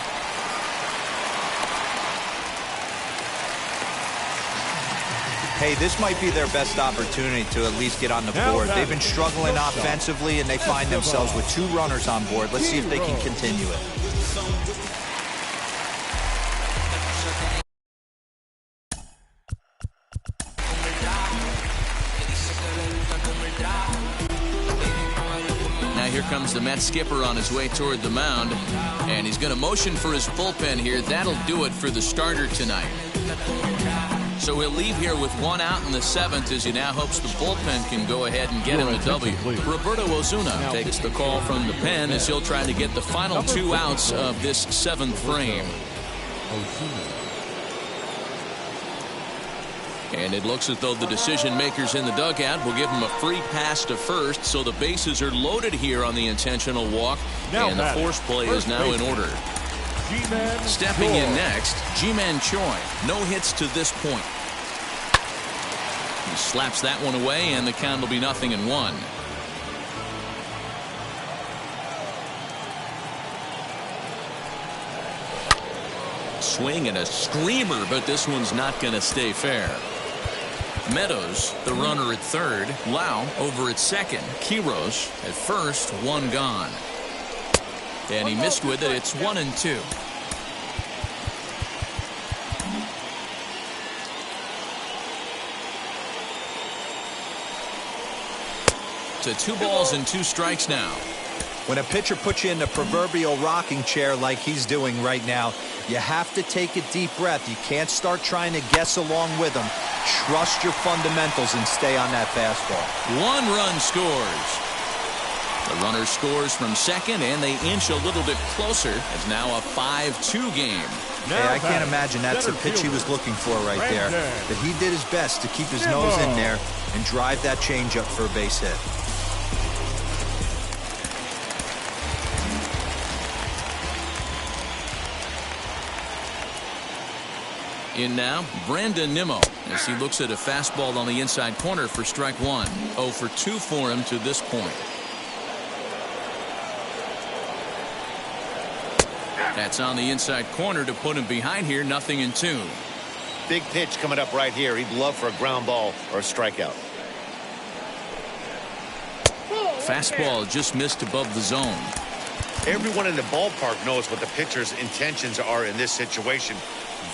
Hey, this might be their best opportunity to at least get on the board. They've been struggling offensively, and they find themselves with 2 runners on board. Let's see if they can continue it. Now here comes the Mets skipper on his way toward the mound, and he's going to motion for his bullpen here. That'll do it for the starter tonight. So he'll leave here with 1 out in the 7th as he now hopes the bullpen can go ahead and get him a W. Roberto Ozuna takes the call from the pen as he'll try to get the final 2 outs of this 7th frame. And it looks as though the decision makers in the dugout will give him a free pass to first, so the bases are loaded here on the intentional walk, and the force play is now in order. Stepping in next, Ji-Man Choi. No hits to this point. He slaps that one away, and the count will be 0-1. Swing and a screamer, but this one's not going to stay fair. Meadows, the runner at third. Lau over at second. Quiros at first, 1 gone. And he missed with it. It's 1-2. To 2 balls and 2 strikes now. When a pitcher puts you in the proverbial rocking chair like he's doing right now, you have to take a deep breath. You can't start trying to guess along with him. Trust your fundamentals and stay on that fastball. 1 run scores. The runner scores from second, and they inch a little bit closer. It's now a 5-2 game. Hey, I can't imagine that's the pitch he was looking for right there. But he did his best to keep his nose in there and drive that changeup for a base hit. In now, Brandon Nimmo as he looks at a fastball on the inside corner for strike 1. 0 for 2 for him to this point. That's on the inside corner to put him behind here. 0-2. Big pitch coming up right here. He'd love for a ground ball or a strikeout. Fastball just missed above the zone. Everyone in the ballpark knows what the pitcher's intentions are in this situation.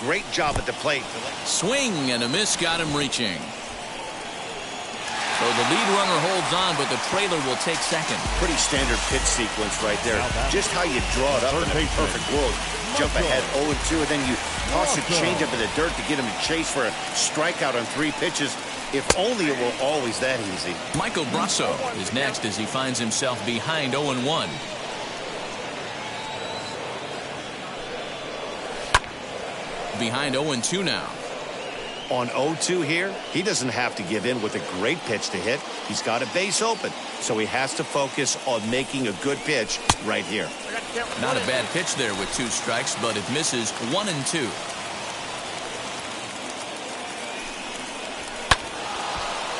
Great job at the plate. Swing and a miss got him reaching. So the lead runner holds on, but the trailer will take second. Pretty standard pitch sequence right there. Just how you draw it up in a perfect world. Jump ahead 0-2, and then you toss a changeup in the dirt to get him to chase for a strikeout on 3 pitches. If only it were always that easy. Michael Brasso is next as he finds himself behind 0-1. Behind 0-2 now. On 0-2 here, he doesn't have to give in with a great pitch to hit. He's got a base open, so he has to focus on making a good pitch right here. Not a bad pitch there with 2 strikes, but it misses 1-2.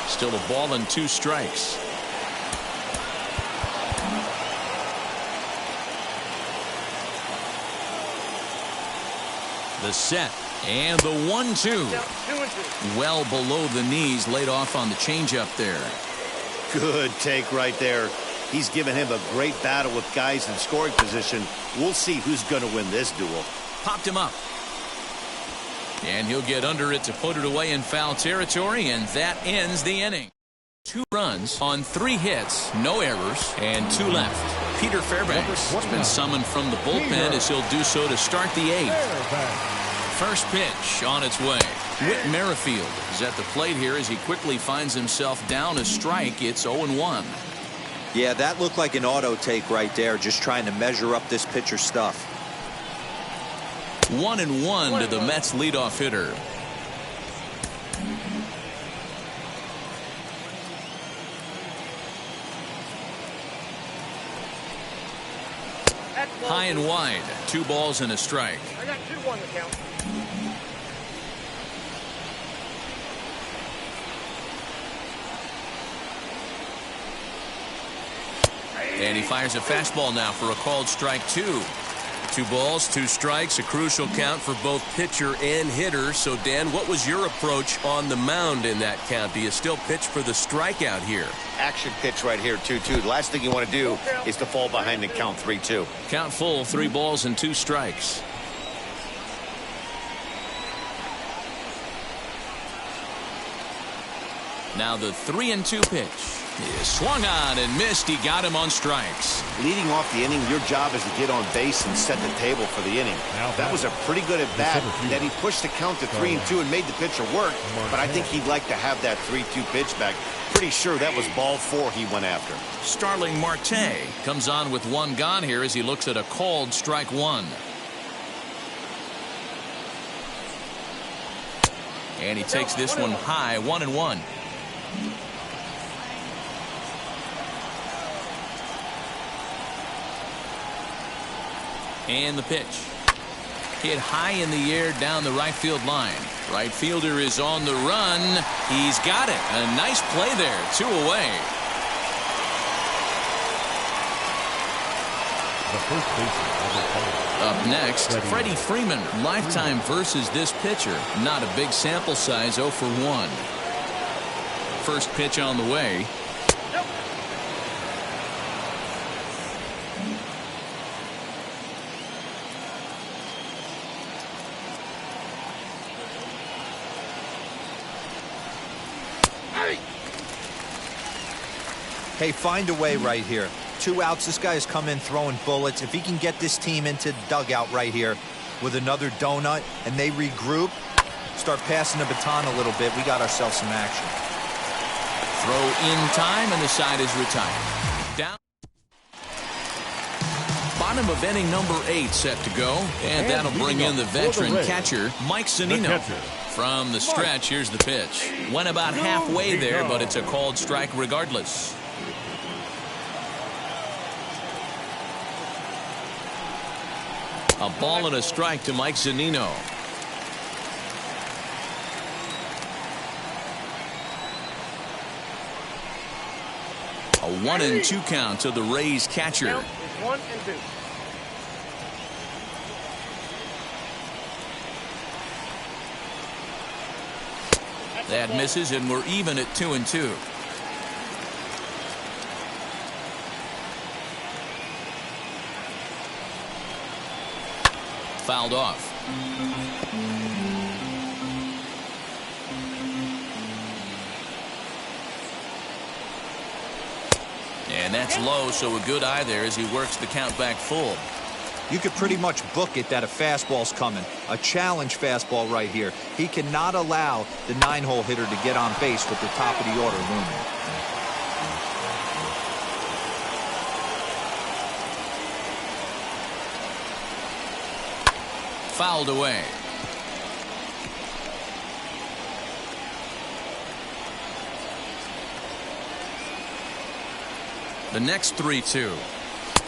Still a ball and 2 strikes. The set and the 1-2. Well below the knees, laid off on the changeup there. Good take right there. He's given him a great battle with guys in scoring position. We'll see who's going to win this duel. Popped him up. And he'll get under it to put it away in foul territory, and that ends the inning. 2 runs on 3 hits, no errors, and 2 left. Peter Fairbanks has been summoned from the bullpen as he'll do so to start the 8th. First pitch on its way. Whit Merrifield is at the plate here as he quickly finds himself down a strike. It's 0-1. Yeah, that looked like an auto take right there, just trying to measure up this pitcher's stuff. 1-1 to the Mets leadoff hitter. High and wide. 2 balls and a strike. I got 2 on the count. And he fires a fastball now for a called strike 2. 2 balls, 2 strikes, a crucial count for both pitcher and hitter. So, Dan, what was your approach on the mound in that count? Do you still pitch for the strikeout here? Action pitch right here, 2-2. The last thing you want to do is to fall behind and count 3-2. Count full, 3 balls and 2 strikes. Now the 3-2 pitch. He swung on and missed. He got him on strikes. Leading off the inning, your job is to get on base and set the table for the inning. That was a pretty good at bat. Then he pushed the count to 3-2 and made the pitcher work. But I think he'd like to have that 3-2 pitch back. Pretty sure that was ball 4 he went after. Starling Marte comes on with 1 gone here as he looks at a called strike 1. And he takes this one high, 1-1. And the pitch. Hit high in the air down the right field line. Right fielder is on the run. He's got it. A nice play there. 2 away. The first baseman. Up next, Freddie Freeman. Lifetime versus this pitcher. Not a big sample size, 0 for 1. First pitch on the way. Hey, find a way right here. 2 outs. This guy has come in throwing bullets. If he can get this team into the dugout right here with another donut and they regroup, start passing the baton a little bit, we got ourselves some action. Throw in time, and the side is retired. Down. Bottom of inning number 8 set to go, and that'll bring in the veteran catcher, Mike Zunino. From the stretch, here's the pitch. Went about halfway there, but it's a called strike regardless. A ball and a strike to Mike Zunino. A 1-2 count to the Rays catcher. 1-2. That misses, and we're even at 2-2. Fouled off. And that's low, so a good eye there as he works the count back full. You could pretty much book it that a fastball's coming. A challenge fastball right here. He cannot allow the 9-hole hitter to get on base with the top of the order looming. Fouled away. The next 3-2.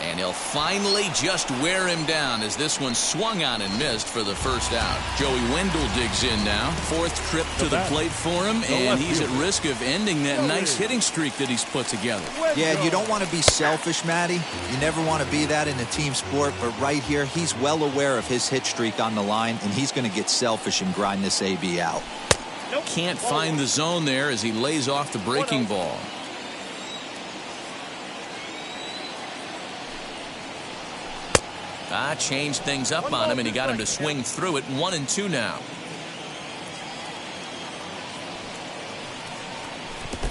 And he'll finally just wear him down as this one swung on and missed for the first out. Joey Wendell digs in now. Fourth trip to the plate for him, and he's at risk of ending that nice hitting streak that he's put together. Yeah, you don't want to be selfish, Matty. You never want to be that in a team sport, but right here, he's well aware of his hit streak on the line, and he's going to get selfish and grind this AB out. Can't find the zone there as he lays off the breaking ball. Changed things up on him, and he got him to swing through it. 1-2 now.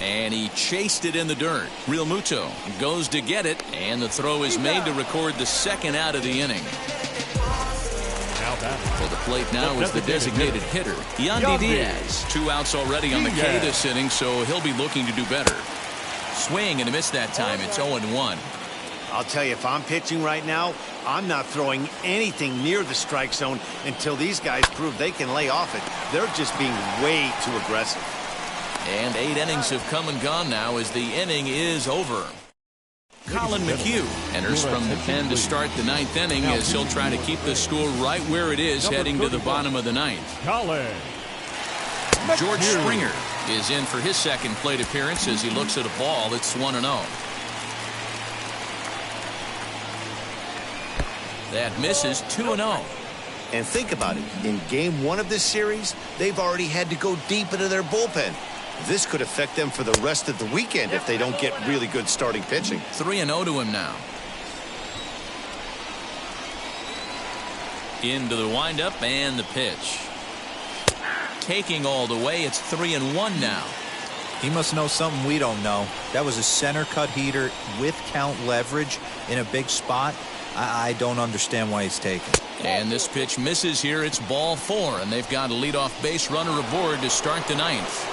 And he chased it in the dirt. Real Muto goes to get it, and the throw is made to record the second out of the inning. For the plate now is the designated hitter, Yandy Diaz. 2 outs already on the K this inning, so he'll be looking to do better. Swing and a miss that time. It's 0-1. I'll tell you, if I'm pitching right now, I'm not throwing anything near the strike zone until these guys prove they can lay off it. They're just being way too aggressive. And 8 innings have come and gone now as the inning is over. Colin McHugh enters from the pen to start the 9th inning as he'll try to keep the score right where it is heading to the bottom of the 9th. George Springer is in for his second plate appearance as he looks at a ball that's 1-0. That misses. 2-0. And think about it. In game 1 of this series, they've already had to go deep into their bullpen. This could affect them for the rest of the weekend if they don't get really good starting pitching. 3-0 to him now. Into the windup and the pitch. Taking all the way. It's 3-1 now. He must know something we don't know. That was a center cut heater with count leverage in a big spot. I don't understand why he's taking. And this pitch misses here. It's ball 4, and they've got a leadoff base runner aboard to start the 9th.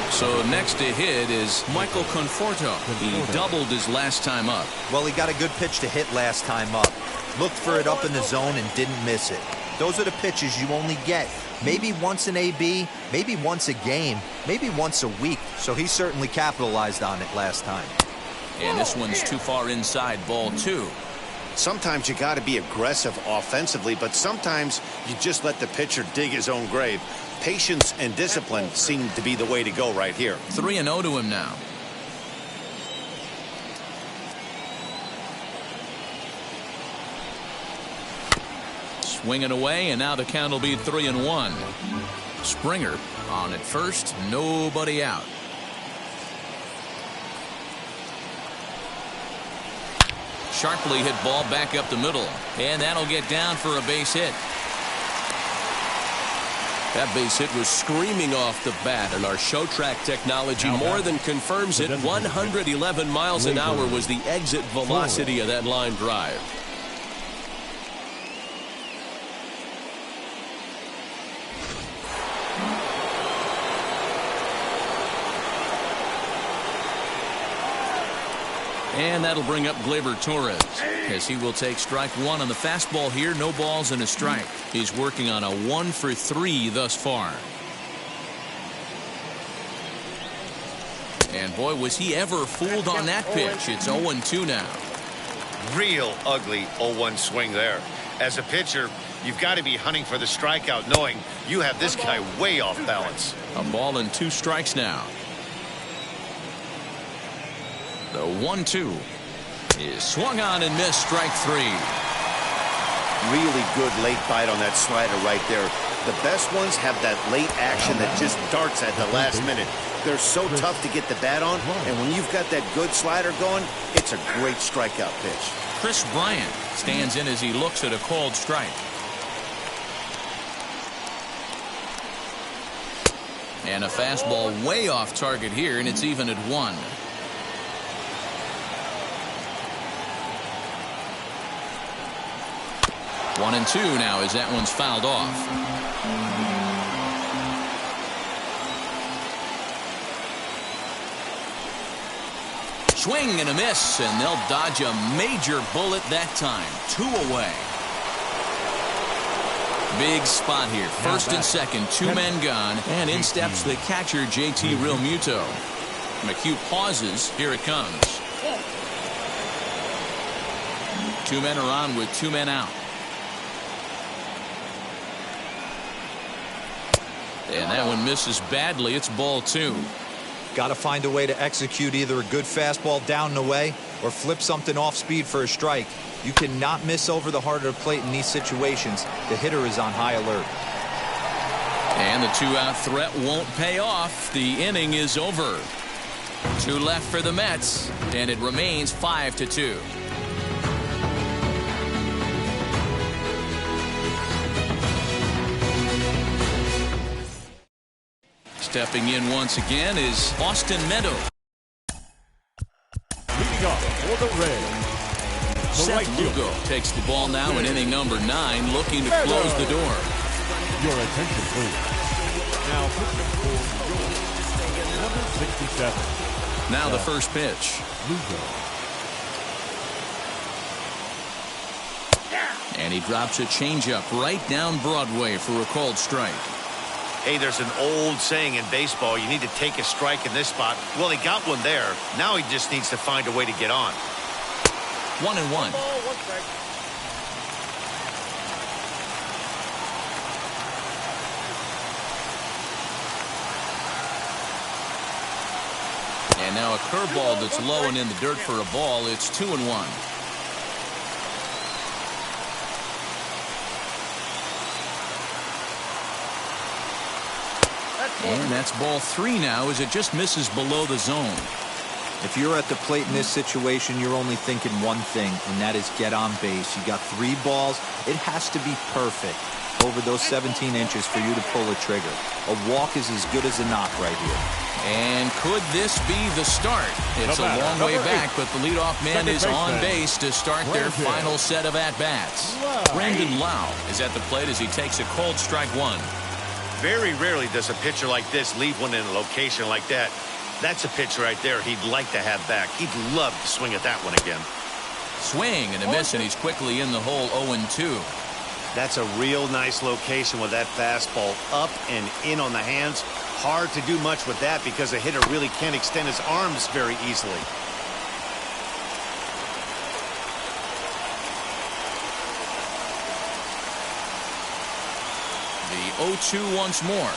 So next to hit is Michael Conforto. He doubled his last time up. Well, he got a good pitch to hit last time up. Looked for it up in the zone and didn't miss it. Those are the pitches you only get maybe once an AB, maybe once a game, maybe once a week. So he certainly capitalized on it last time. And this one's too far inside, ball 2. Sometimes you got to be aggressive offensively, but sometimes you just let the pitcher dig his own grave. Patience and discipline seem to be the way to go right here. 3-0 to him now. Swinging away, and now the count will be 3-1. Springer on at first, nobody out. Sharply hit ball back up the middle, and that'll get down for a base hit. That base hit was screaming off the bat, and our show track technology more than confirms it. 111 miles an hour was the exit velocity of that line drive. And that'll bring up Gleyber Torres as he will take strike 1 on the fastball here. No balls and a strike. He's working on a 1-for-3 thus far. And boy, was he ever fooled on that pitch. It's 0-2 now. Real ugly 0-1 swing there. As a pitcher, you've got to be hunting for the strikeout, knowing you have this guy way off balance. A ball and 2 strikes now. The 1-2 is swung on and missed, strike 3. Really good late bite on that slider right there. The best ones have that late action that just darts at the last minute. They're so tough to get the bat on, and when you've got that good slider going, it's a great strikeout pitch. Chris Bryant stands in as he looks at a called strike. And a fastball way off target here, and it's even at 1. One and 2 now as that one's fouled off. Swing and a miss, and they'll dodge a major bullet that time. 2 away. Big spot here. First and second, 2 men gone, and in steps the catcher, JT Realmuto. McHugh pauses. Here it comes. 2 men are on with 2 men out. And that one misses badly. It's ball 2. Got to find a way to execute either a good fastball down and away or flip something off speed for a strike. You cannot miss over the heart of the plate in these situations. The hitter is on high alert. And the 2-out threat won't pay off. The inning is over. 2 left for the Mets, and it remains 5-2. Stepping in once again is Austin Meadows. Leading off for the Reds. Seth Lugo takes the ball now in inning number 9, looking to close the door. Your attention, please. Now pitching for number 67. Now the first pitch. Lugo. And he drops a changeup right down Broadway for a called strike. Hey, there's an old saying in baseball, you need to take a strike in this spot. Well, he got one there. Now he just needs to find a way to get on. 1-1. And now a curveball that's low and in the dirt for a ball. It's 2-1. And that's ball 3 now as it just misses below the zone. If you're at the plate in this situation, you're only thinking one thing, and that is get on base. You got 3 balls. It has to be perfect over those 17 inches for you to pull a trigger. A walk is as good as a knock right here. And could this be the start? It's a long way back, but the leadoff man is on base to start their final set of at-bats. Brandon Lau is at the plate as he takes a called strike 1. Very rarely does a pitcher like this leave one in a location like that. That's a pitch right there he'd like to have back. He'd love to swing at that one again. Swing and a miss, and he's quickly in the hole 0-2. That's a real nice location with that fastball up and in on the hands. Hard to do much with that because the hitter really can't extend his arms very easily. The 0-2 once more.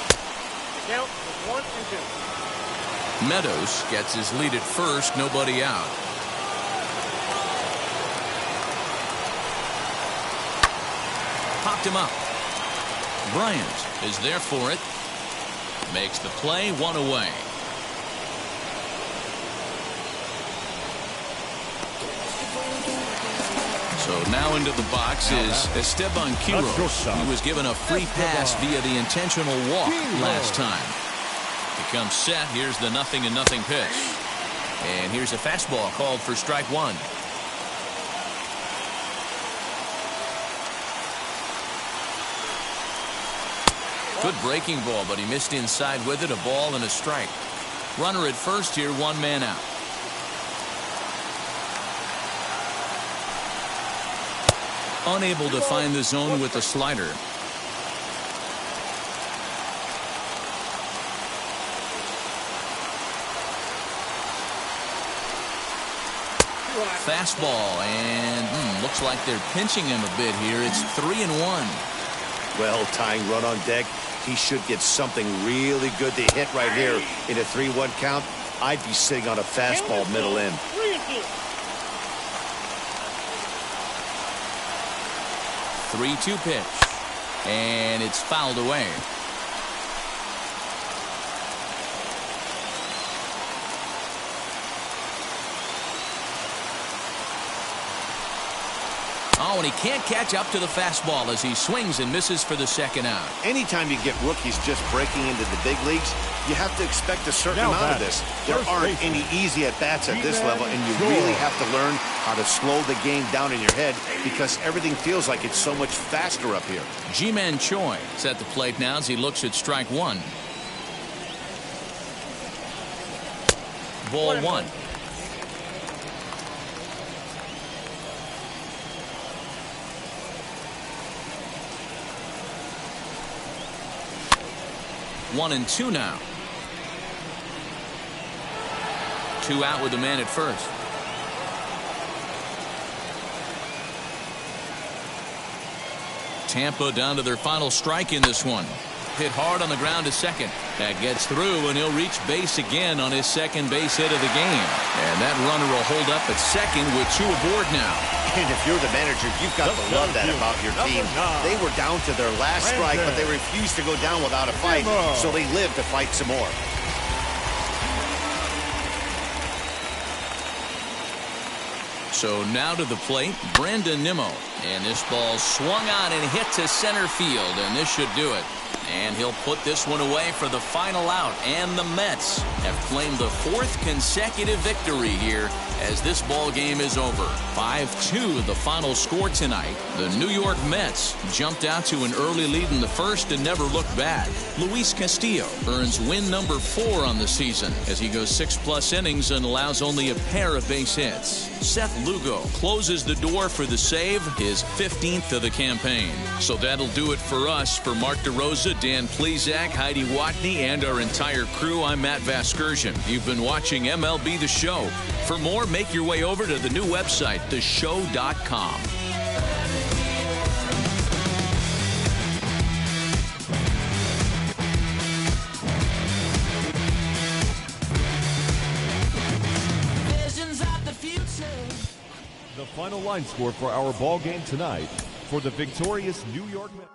Count is 1 and 2. Meadows gets his lead at first, nobody out. Popped him up. Bryant is there for it. Makes the play, 1 away. So now into the box is Esteban Quiroz. He was given a free pass via the intentional walk last time. He comes set. Here's the 0-0 pitch. And here's a fastball called for strike 1. Good breaking ball, but he missed inside with it. A ball and a strike. Runner at first here, 1 man out. Unable to find the zone with the slider. Fastball, and looks like they're pinching him a bit here. It's 3-1. Well, tying run on deck. He should get something really good to hit right here in a 3-1 count. I'd be sitting on a fastball middle in. 3-2 pitch. And it's fouled away. Oh, and he can't catch up to the fastball as he swings and misses for the second out. Anytime you get rookies just breaking into the big leagues, you have to expect a certain amount of this. There aren't any easy at-bats at this level, and you really have to learn how to slow the game down in your head because everything feels like it's so much faster up here. Ji-Man Choi is at the plate now as he looks at strike one. Ball one. One and two now. 2 out with the man at first. Tampa down to their final strike in this one. Hit hard on the ground to second. That gets through, and he'll reach base again on his second base hit of the game. And that runner will hold up at second with 2 aboard now. And if you're the manager, you've got to love that about your team. They were down to their last strike, but they refused to go down without a fight, so they lived to fight some more. So now to the plate, Brandon Nimmo. And this ball swung on and hit to center field, and this should do it. And he'll put this one away for the final out. And the Mets have claimed the 4th consecutive victory here as this ball game is over. 5-2 the final score tonight. The New York Mets jumped out to an early lead in the first and never looked back. Luis Castillo earns win number 4 on the season as he goes 6+ innings and allows only a pair of base hits. Seth Lugo closes the door for the save, his 15th of the campaign. So that'll do it for us. For Mark DeRosa, Dan Plesac, Heidi Watney, and our entire crew, I'm Matt Vasgersian. You've been watching MLB The Show. For more, make your way over to the new website, theshow.com. The final line score for our ball game tonight for the victorious New York Mets.